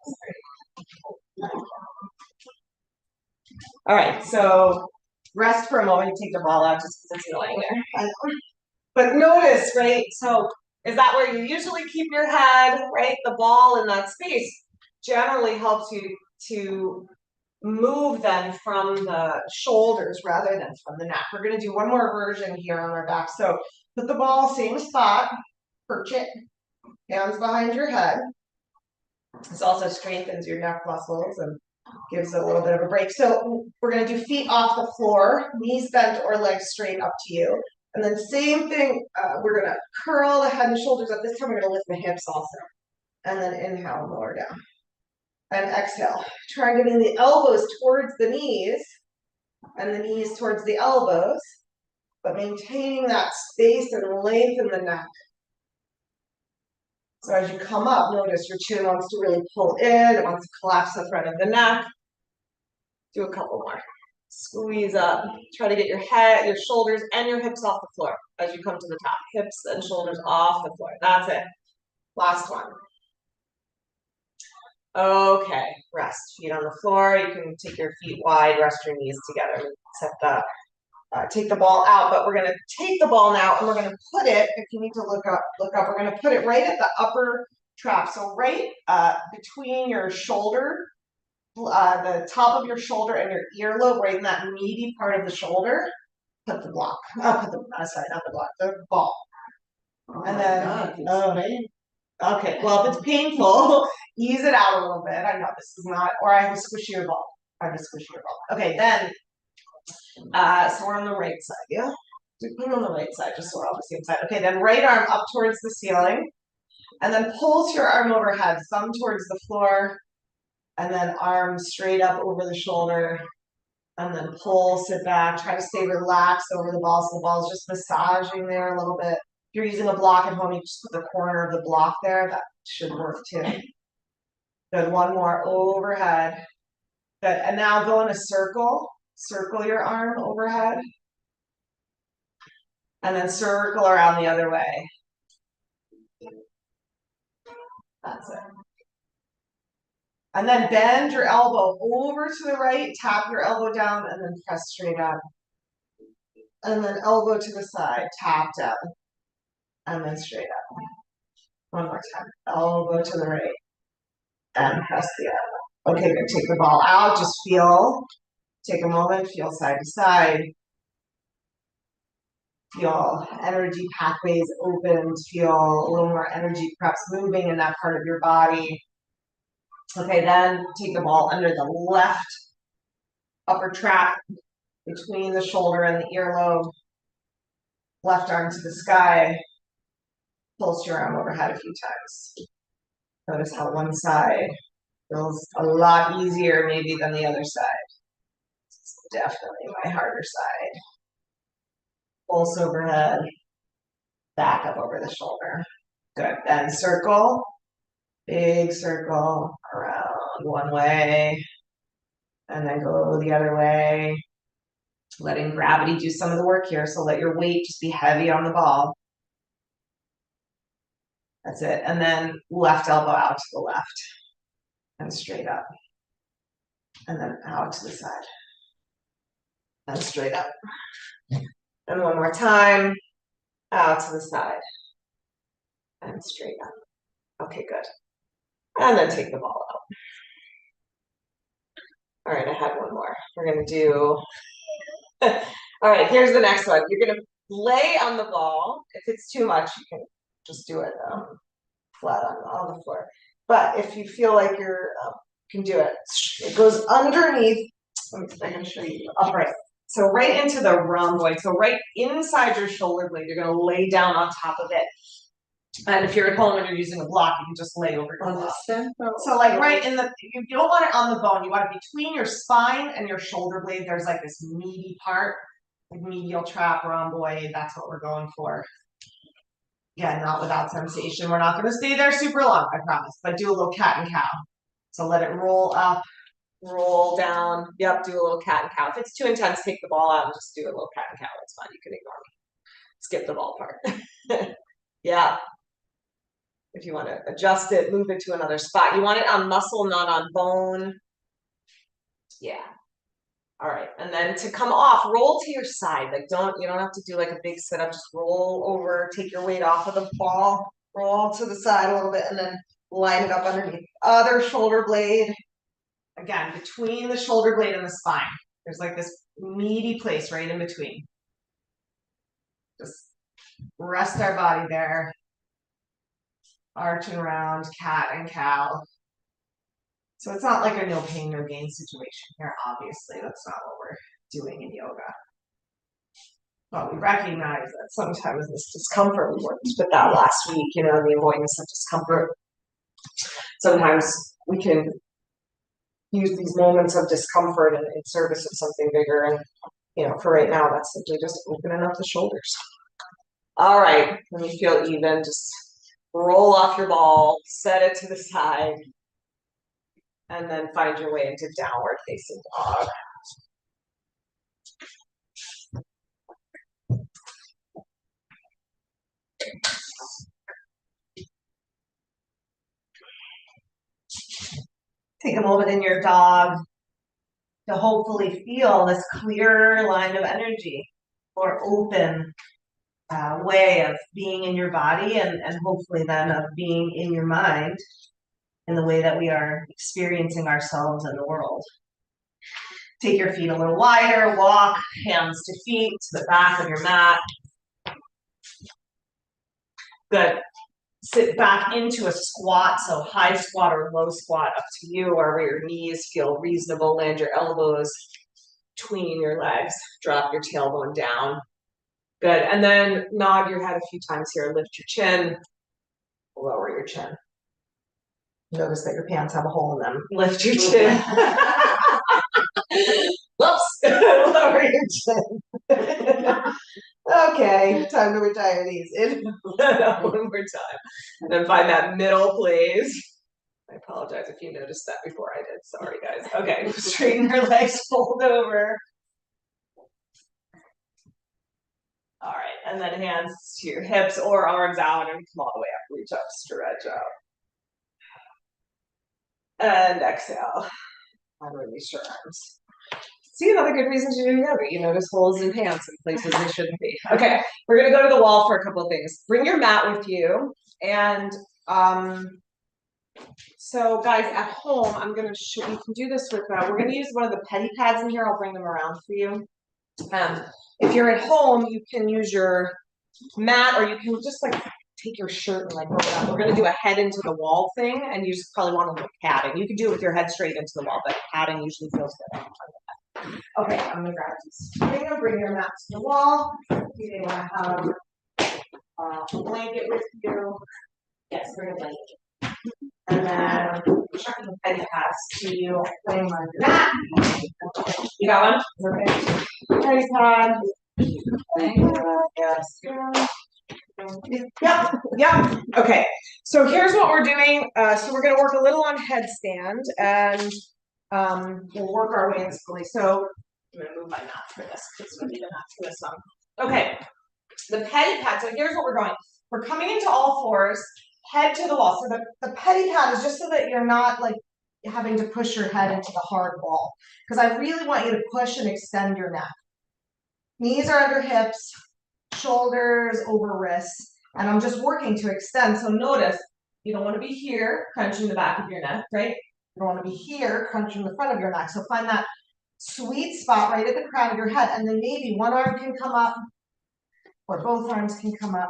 all right, so rest for a moment. You take the ball out just because it's annoying there. But notice, right? So is that where you usually keep your head, right? The ball in that space generally helps you to move then from the shoulders rather than from the neck. We're going to do one more version here on our back. So put the ball same spot, perch it, hands behind your head. This also strengthens your neck muscles and gives it a little bit of a break. So we're going to do feet off the floor, knees bent or legs straight up to you. And then same thing, we're going to curl the head and shoulders up. This time we're going to lift the hips also. And then inhale and lower down. And exhale. Try getting the elbows towards the knees and the knees towards the elbows, but maintaining that space and length in the neck. So as you come up, notice your chin wants to really pull in, it wants to collapse the front of the neck. Do a couple more. Squeeze up. Try to get your head, your shoulders, and your hips off the floor as you come to the top. Hips and shoulders off the floor. That's it. Last one. Okay, rest. Feet on the floor. You can take your feet wide, rest your knees together. Take the ball out, but we're going to take the ball now and we're going to put it, if you need to look up, we're going to put it right at the upper trap. So right between your shoulder, the top of your shoulder and your earlobe, right in that meaty part of the shoulder, put the block. Sorry, not the block, the ball. And then, Okay, well, if it's painful, ease it out a little bit. I know this is not, or I have a squishier ball. I have a squishier ball. Okay, then, so we're on the right side, yeah? Put it on the right side, just so we're all the same side. Okay, then right arm up towards the ceiling, and then pulse your arm overhead, thumb towards the floor, and then arm straight up over the shoulder, and then pulse it back. Try to stay relaxed over the ball, so the ball's just massaging there a little bit. If you're using a block at home, you just put the corner of the block there. That should work too. Good, one more overhead. Good, and now go in a circle. Circle your arm overhead. And then circle around the other way. That's it. And then bend your elbow over to the right, tap your elbow down, and then press straight up. And then elbow to the side, tap down, and then straight up. One more time. Elbow to the right, and press the elbow. Okay, good. Take the ball out. Just feel. Take a moment. Feel side to side. Feel energy pathways opened. Feel a little more energy perhaps moving in that part of your body. Okay, then take the ball under the left upper trap between the shoulder and the earlobe. Left arm to the sky. Pulse your arm overhead a few times. Notice how one side feels a lot easier maybe than the other side. It's definitely my harder side. Pulse overhead. Back up over the shoulder. Good. Then circle. Big circle around one way. And then go the other way. Letting gravity do some of the work here. So let your weight just be heavy on the ball. That's it. And then left elbow out to the left. And straight up. And then out to the side. And straight up. And one more time. Out to the side. And straight up. Okay, good. And then take the ball out. All right, I had one more. We're going to do... All right, here's the next one. You're going to lay on the ball. If it's too much, you can just do it flat on the floor. But if you feel like you can do it, it goes underneath. I'm going to show you upright. So right into the rhomboid. So right inside your shoulder blade, you're going to lay down on top of it. And if you're at home and you're using a block, you can just lay over your block. So like right in the, you don't want it on the bone. You want it between your spine and your shoulder blade. There's like this meaty part, like medial trap, rhomboid. That's what we're going for. Yeah, not without sensation. We're not going to stay there super long, I promise. But do a little cat and cow. So let it roll up, roll down. Yep, do a little cat and cow. If it's too intense, take the ball out and just do a little cat and cow. It's fine. You can ignore me. Skip the ball part. Yeah. If you want to adjust it, move it to another spot. You want it on muscle, not on bone. Yeah. All right. And then to come off, roll to your side. Like you don't have to do like a big sit up. Just roll over, take your weight off of the ball, roll to the side a little bit, and then line it up underneath. Other shoulder blade. Again, between the shoulder blade and the spine. There's like this meaty place right in between. Just rest our body there. Arch and round, cat and cow. So it's not like a no pain, no gain situation here, obviously. That's not what we're doing in yoga. But we recognize that sometimes this discomfort, we worked with that last week, the avoidance of discomfort. Sometimes we can use these moments of discomfort in service of something bigger. And, for right now, that's simply just opening up the shoulders. All right, when you feel even, just roll off your ball, set it to the side, and then find your way into downward facing dog. Take a moment in your dog to hopefully feel this clear line of energy or open way of being in your body and hopefully then of being in your mind in the way that we are experiencing ourselves in the world. Take your feet a little wider, walk hands to feet to the back of your mat. Good. sit back into a squat, so high squat or low squat, up to you, wherever your knees feel reasonable. Land your elbows between your legs, drop your tailbone down. Good, and then nod your head a few times here, lift your chin, lower your chin. Notice that your pants have a hole in them. Lift your chin. Whoops, lower your chin. Okay, time to retire these. One more time. And then find that middle place. I apologize if you noticed that before I did. Sorry, guys. Okay, straighten your legs, fold over. All right, and then hands to your hips or arms out and come all the way up. Reach up, stretch out. And exhale. And release your arms. See, another good reason to do yoga. You notice holes in pants in places they shouldn't be. Okay, we're gonna go to the wall for a couple of things. Bring your mat with you, and so guys at home, I'm gonna show you can do this with. We're gonna use one of the petty pads in here. I'll bring them around for you. If you're at home, you can use your mat, or you can just like take your shirt and like roll it up. We're gonna do a head into the wall thing, and you just probably want a little padding. You can do it with your head straight into the wall, but padding usually feels good. Okay, I'm gonna grab this. Bring your mat to the wall. You may want to have a blanket with you. Yes, bring a blanket. And then chuck the petty pads to you, laying on your mat. You got one? Okay. Petty pad. Yes. Yep. Okay. So here's what we're doing. So we're going to work a little on headstand, and we'll work our way in slowly. So I'm going to move my mat for this because we need a mat for this one. Okay. The petty pad. So here's what we're going. We're coming into all fours, head to the wall. So the petty pad is just so that you're not like having to push your head into the hard wall, because I really want you to push and extend your neck. Knees are under hips, shoulders over wrists, and I'm just working to extend. So notice, you don't want to be here, crunching the back of your neck, right? You don't want to be here, crunching the front of your neck. So find that sweet spot right at the crown of your head, and then maybe one arm can come up, or both arms can come up.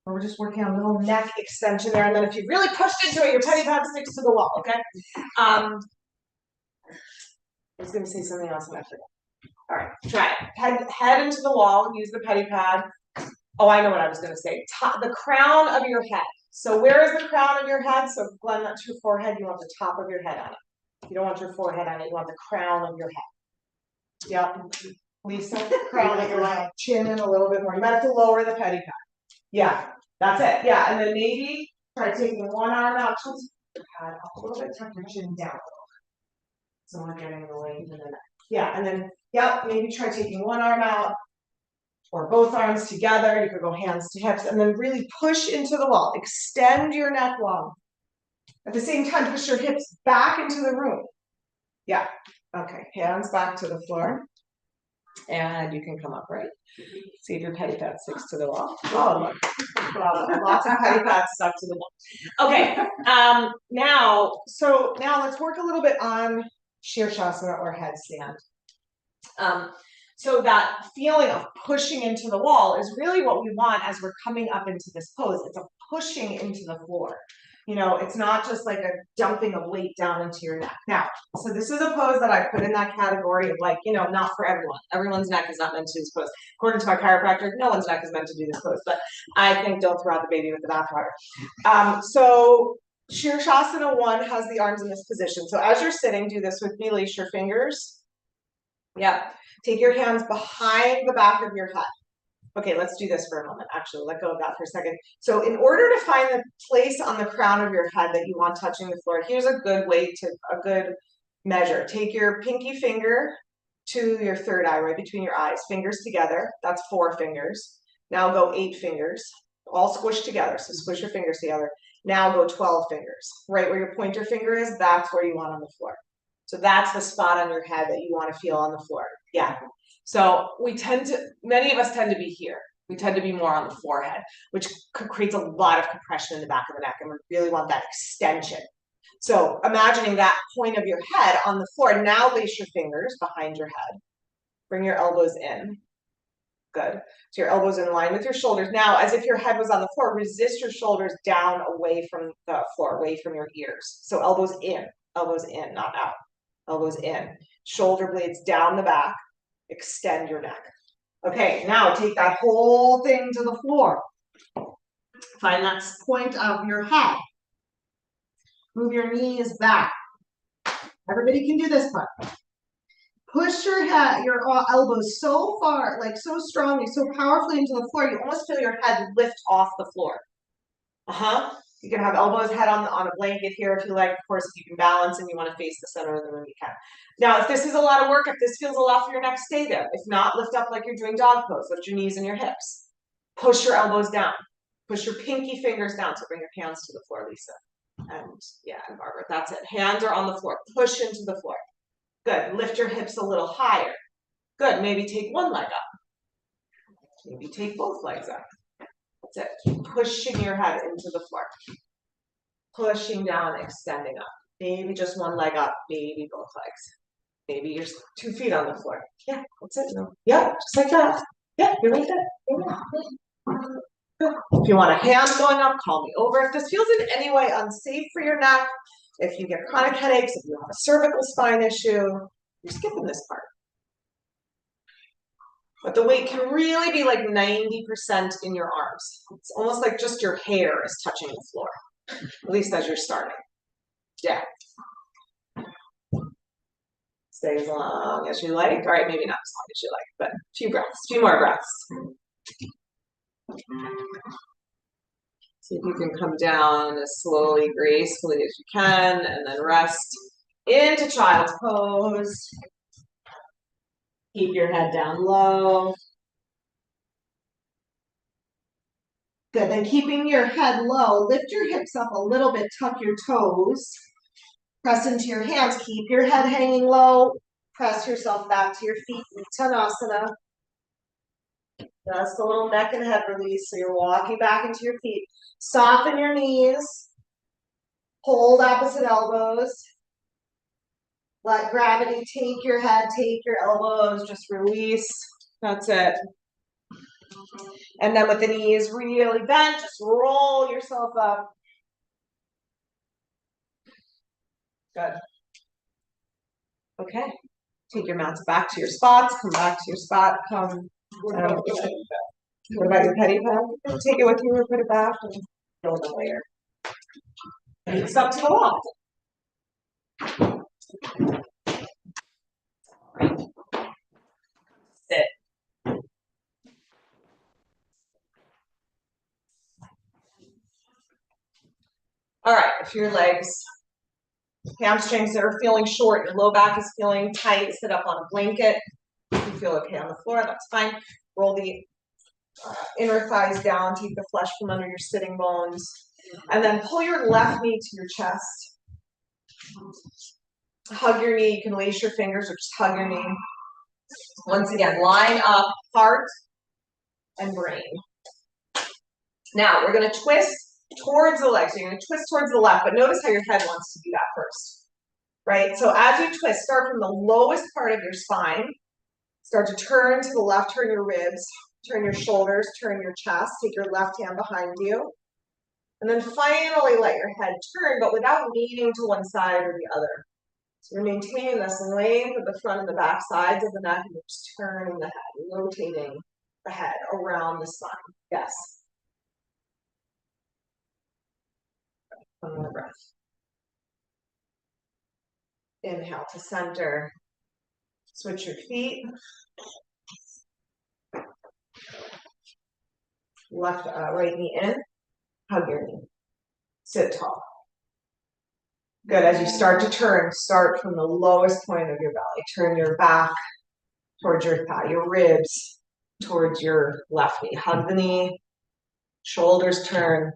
Or we're just working on a little neck extension there, and then if you really pushed into it, your petty pad sticks to the wall, okay? I was going to say something else and I forgot. All right, try it. Head into the wall, use the petty pad. Oh, I know what I was going to say. The crown of your head. So where is the crown of your head? So Glenn, that's your forehead. You want the top of your head on it. You don't want your forehead on it. You want the crown of your head. Yep. Lisa, crown of your head. Chin in a little bit more. You might have to lower the petty pad. Yeah, that's it. Yeah, and then maybe try taking one arm out to the pad a little bit, tuck your chin down a little. So we're getting the length in the neck. Yeah, and then, yep, maybe try taking one arm out or both arms together. You could go hands to hips and then really push into the wall. Extend your neck long. At the same time, push your hips back into the room. Yeah, okay, hands back to the floor. And you can come up, right? See if your petty pad sticks to the wall. Oh, look. Lots of petty pads stuck to the wall. Okay, now let's work a little bit on Shirshasana or headstand. So that feeling of pushing into the wall is really what we want as we're coming up into this pose. It's a pushing into the floor. You know, it's not just like a dumping of weight down into your neck. Now, so this is a pose that I put in that category of like, you know, not for everyone. Everyone's neck is not meant to do this pose. According to my chiropractor, no one's neck is meant to do this pose, but I think don't throw out the baby with the bathwater. So Shirshasana 1 has the arms in this position. So as you're sitting, do this with me, lace your fingers. Yep. Take your hands behind the back of your head. Okay, let's do this for a moment. Actually, let go of that for a second. So in order to find the place on the crown of your head that you want touching the floor, here's a good measure. Take your pinky finger to your third eye, right between your eyes, fingers together. That's 4 fingers. Now go 8 fingers, all squished together. So squish your fingers together. Now go 12 fingers. Right where your pointer finger is, that's where you want on the floor. So that's the spot on your head that you want to feel on the floor. Yeah. So many of us tend to be here. We tend to be more on the forehead, which creates a lot of compression in the back of the neck, and we really want that extension. So imagining that point of your head on the floor. Now lace your fingers behind your head. Bring your elbows in. Good. So your elbows in line with your shoulders. Now, as if your head was on the floor, resist your shoulders down away from the floor, away from your ears. So elbows in, not out. Elbows in. Shoulder blades down the back. Extend your neck. Okay, now take that whole thing to the floor. Find that point of your head. Move your knees back. Everybody can do this part. Push your head, your elbows so far, like so strongly, so powerfully into the floor, you almost feel your head lift off the floor. You can have elbows, head on a blanket here if you like. Of course, if you can balance and you want to face the center of the room, you can. Now, if this is a lot of work, if this feels a lot for your neck, stay there. If not, lift up like you're doing dog pose. Lift your knees and your hips. Push your elbows down. Push your pinky fingers down. So bring your hands to the floor, Lisa. And yeah, and Barbara, that's it. Hands are on the floor. Push into the floor. Good. Lift your hips a little higher. Good. Maybe take one leg up. Maybe take both legs up. That's it. Keep pushing your head into the floor. Pushing down, extending up. Maybe just one leg up. Maybe both legs. Maybe you're 2 feet on the floor. Yeah, that's it. No. Yeah, just like that. Yeah, you're right there. If you want a hand going up, call me over. If this feels in any way unsafe for your neck, if you get chronic headaches, if you have a cervical spine issue, you're skipping this part. But the weight can really be like 90% in your arms. It's almost like just your hair is touching the floor, at least as you're starting. Yeah. Stay as long as you like. All right, maybe not as long as you like, but a few breaths, a few more breaths. See if you can come down as slowly, gracefully as you can, and then rest into child's pose. Keep your head down low. Good, then keeping your head low, lift your hips up a little bit, tuck your toes. Press into your hands, keep your head hanging low. Press yourself back to your feet, Uttanasana. Just a little neck and head release, so you're walking back into your feet. Soften your knees. Hold opposite elbows. Let gravity take your head, take your elbows, just release. That's it. And then with the knees really bent, just roll yourself up. Good. Okay. Take your mats back to your spots. Come back to your spot. Come. What about your petty pad? Take it with you or put it back and roll them later. It's up to the wall. Sit. All right, if your legs, hamstrings that are feeling short, your low back is feeling tight, sit up on a blanket. If you feel okay on the floor, that's fine. Roll the inner thighs down, take the flesh from under your sitting bones, and then pull your left knee to your chest. Hug your knee. You can lace your fingers or just hug your knee. Once again, line up heart and brain. Now, we're going to twist towards the leg. So you're going to twist towards the left, but notice how your head wants to do that first, right? So as you twist, start from the lowest part of your spine. Start to turn to the left, turn your ribs, turn your shoulders, turn your chest. Take your left hand behind you. And then finally let your head turn, but without leaning to one side or the other. So you're maintaining this length of the front and the back sides of the neck, and you're just turning the head, rotating the head around the spine. Yes. One more breath. Inhale to center. Switch your feet. Left, right knee in. Hug your knee. Sit tall. Good. As you start to turn, start from the lowest point of your belly. Turn your back towards your thigh, your ribs towards your left knee. Hug the knee. Shoulders turn.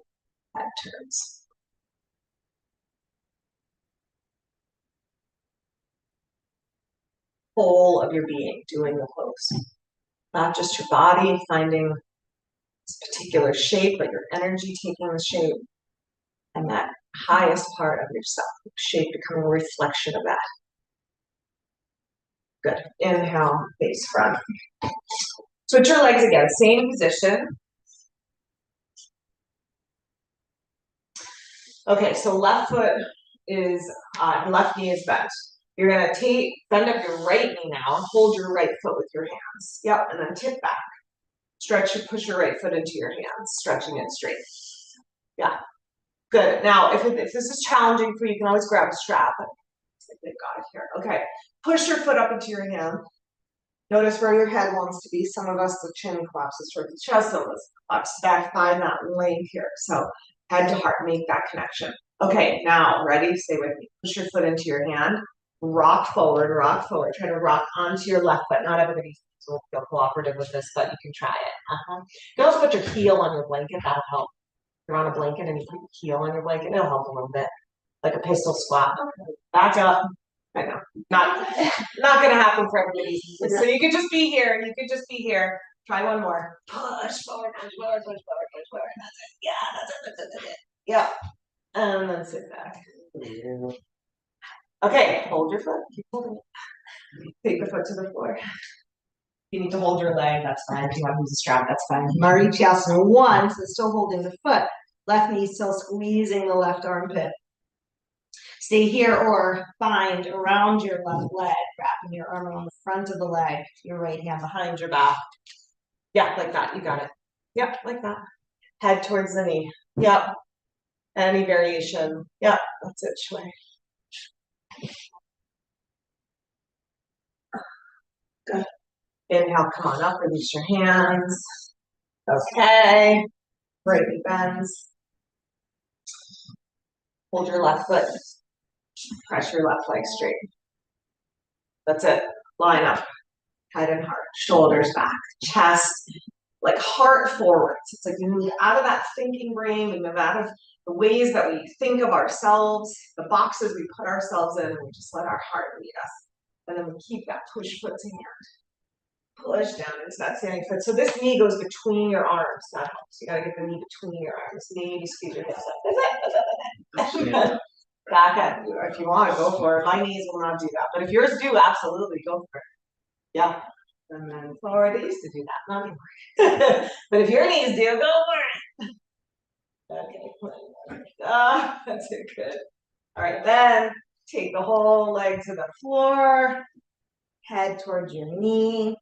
Head turns. Whole of your being doing the pose. Not just your body finding this particular shape, but your energy taking the shape, and that highest part of yourself, the shape becoming a reflection of that. Good. Inhale, face front. Switch your legs again, same position. Okay, so left foot is, left knee is bent. You're gonna bend up your right knee now, hold your right foot with your hands. Yep, and then tip back. Stretch, push your right foot into your hands, stretching it straight. Yeah, good. Now, if this is challenging for you, you can always grab a strap. They've got it here. Okay, push your foot up into your hand. Notice where your head wants to be. Some of us, the chin collapses towards the chest, some of us collapse back, find that length here. So head to heart, make that connection. Okay, now, ready? Stay with me. Push your foot into your hand. Rock forward, rock forward. Try to rock onto your left foot. Not everybody will feel cooperative with this, but you can try it. You can also put your heel on your blanket. That'll help. You're on a blanket and you put your heel on your blanket. It'll help a little bit. Like a pistol squat. Back up. I know, not gonna happen for everybody. So you could just be here. You could just be here. Try one more. Push forward, push forward, push forward, push forward. That's it. Yeah, that's it. Yeah. And then sit back. Okay, hold your foot. Keep holding it. Take the foot to the floor. You need to hold your leg, that's fine. If you want to use a strap, that's fine. Marichasana 1, so still holding the foot. Left knee still squeezing the left armpit. Stay here or bind around your left leg, wrapping your arm around the front of the leg, your right hand behind your back. Yeah, like that. You got it. Yep, like that. Head towards the knee. Yep. Any variation. Yep, that's it. Shui. Good. Inhale, come on up, release your hands. Okay. Right knee bends. Hold your left foot. Press your left leg straight. That's it. Line up. Head and heart. Shoulders back. Chest. Like heart forwards. It's like you move out of that thinking brain, we move out of the ways that we think of ourselves, the boxes we put ourselves in, and we just let our heart lead us. And then we keep that push foot to hand. Push down into that standing foot. So this knee goes between your arms. That helps. You gotta get the knee between your arms. Maybe squeeze your hips up. Back at you. If you want to go for it. My knees will not do that. But if yours do, absolutely go for it. Yeah. And then forward. They used to do that, not anymore. But if your knees do, go for it. Okay. That's it. Good. All right. Then take the whole leg to the floor. Head towards your knee.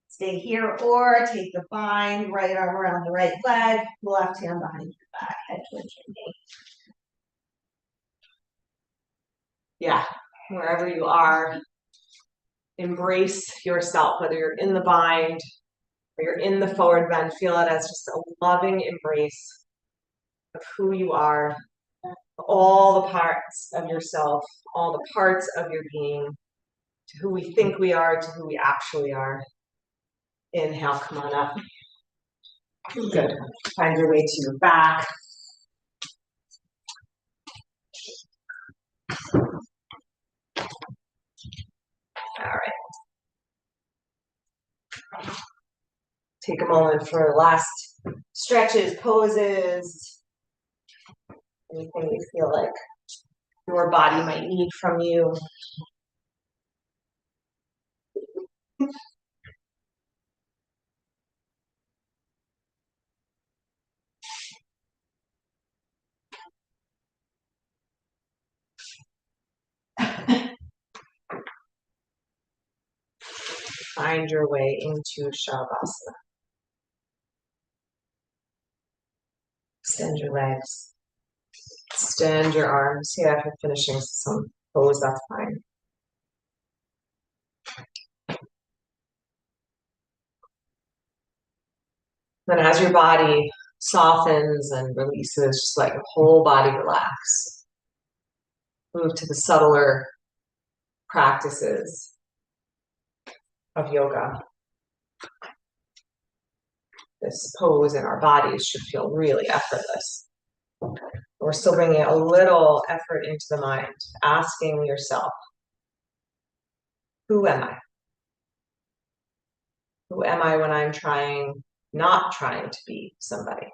Stay here or take the bind, right arm around the right leg, left hand behind your back, head towards your knee. Yeah, wherever you are, embrace yourself, whether you're in the bind or you're in the forward bend, feel it as just a loving embrace of who you are, all the parts of yourself, all the parts of your being, to who we think we are, to who we actually are. Inhale, come on up. Good. Find your way to your back. All right. Take a moment for last stretches, poses, anything you feel like your body might need from you. Find your way into Shavasana. Extend your legs. Extend your arms. Yeah, if you're finishing some pose, that's fine. Then as your body softens and releases, just let your whole body relax. Move to the subtler practices of yoga. This pose in our bodies should feel really effortless. We're still bringing a little effort into the mind, asking yourself, who am I? Who am I when I'm not trying to be somebody?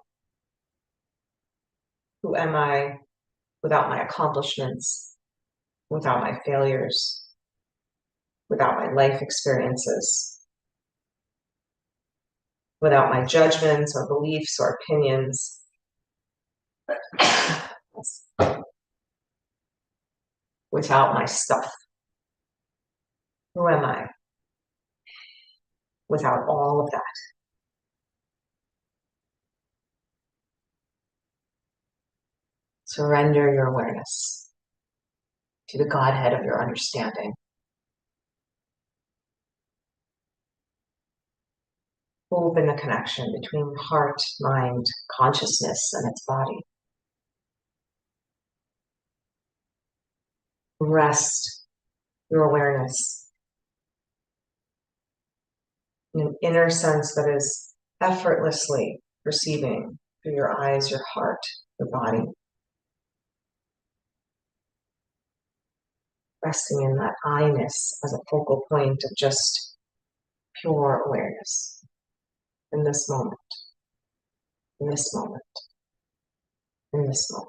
Who am I without my accomplishments, without my failures, without my life experiences? without my judgments or beliefs or opinions. Without my stuff. Who am I? Without all of that. Surrender your awareness to the Godhead of your understanding. Open the connection between heart, mind, consciousness, and its body. Rest your awareness in an inner sense that is effortlessly perceiving through your eyes, your heart, your body. Resting in that I-ness as a focal point of just pure awareness in this moment, in this moment, in this moment.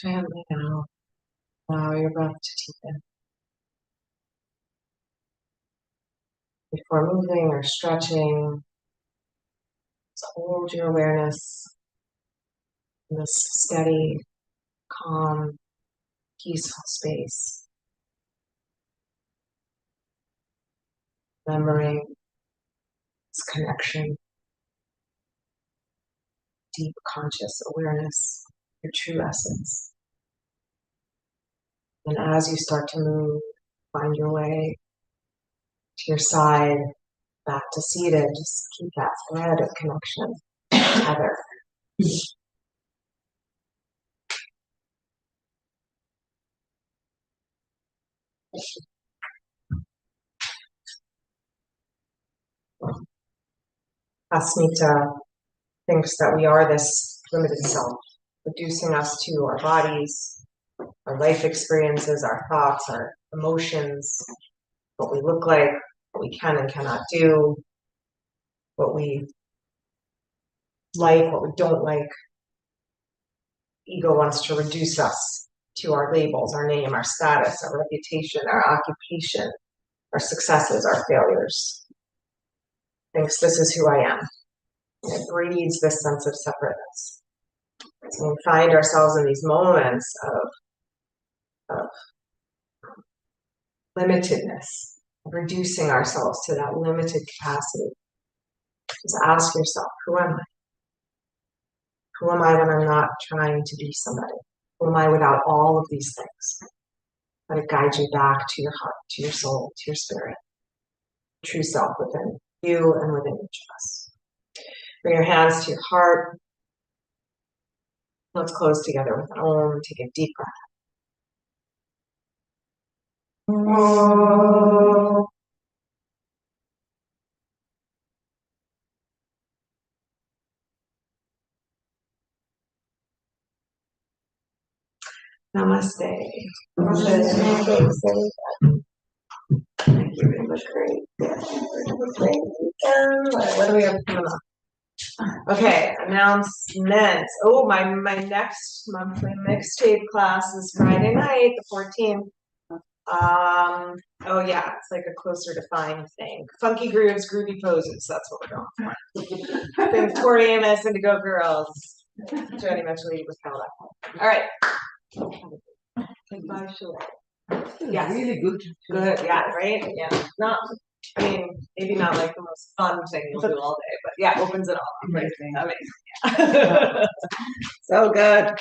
Gently now, allow your breath to deepen. Before moving or stretching, just hold your awareness in this steady, calm, peaceful space. Remembering this connection, deep conscious awareness, your true essence. And as you start to move, find your way to your side, back to seated, just keep that thread of connection together. Asmita thinks that we are this limited self, reducing us to our bodies, our life experiences, our thoughts, our emotions, what we look like, what we can and cannot do, what we like, what we don't like. Ego wants to reduce us to our labels, our name, our status, our reputation, our occupation, our successes, our failures. Thinks this is who I am. And it breeds this sense of separateness. So we find ourselves in these moments of limitedness, of reducing ourselves to that limited capacity. Just ask yourself, who am I? Who am I when I'm not trying to be somebody? Who am I without all of these things? Let it guide you back to your heart, to your soul, to your spirit, true self within you and within each of us. Bring your hands to your heart. Let's close together with an Om. Take a deep breath. Om. Namaste. Thanks, everybody. Thank you. It was great. Great weekend. What do we have coming up? Okay, announcements. Oh, my next monthly mixtape class is Friday night, the 14th. Oh yeah, it's like a closer defined thing. Funky grooves, groovy poses. That's what we're going for. Things Tori Amos, Indigo Girls. Jody Mitchell was kind of like, all right. Goodbye, Shalay. Yes. Really good. Good, yeah, right? Yeah. Not, I mean, maybe not like the most fun thing you'll do all day, but yeah, opens it all. Amazing. Amazing. So good.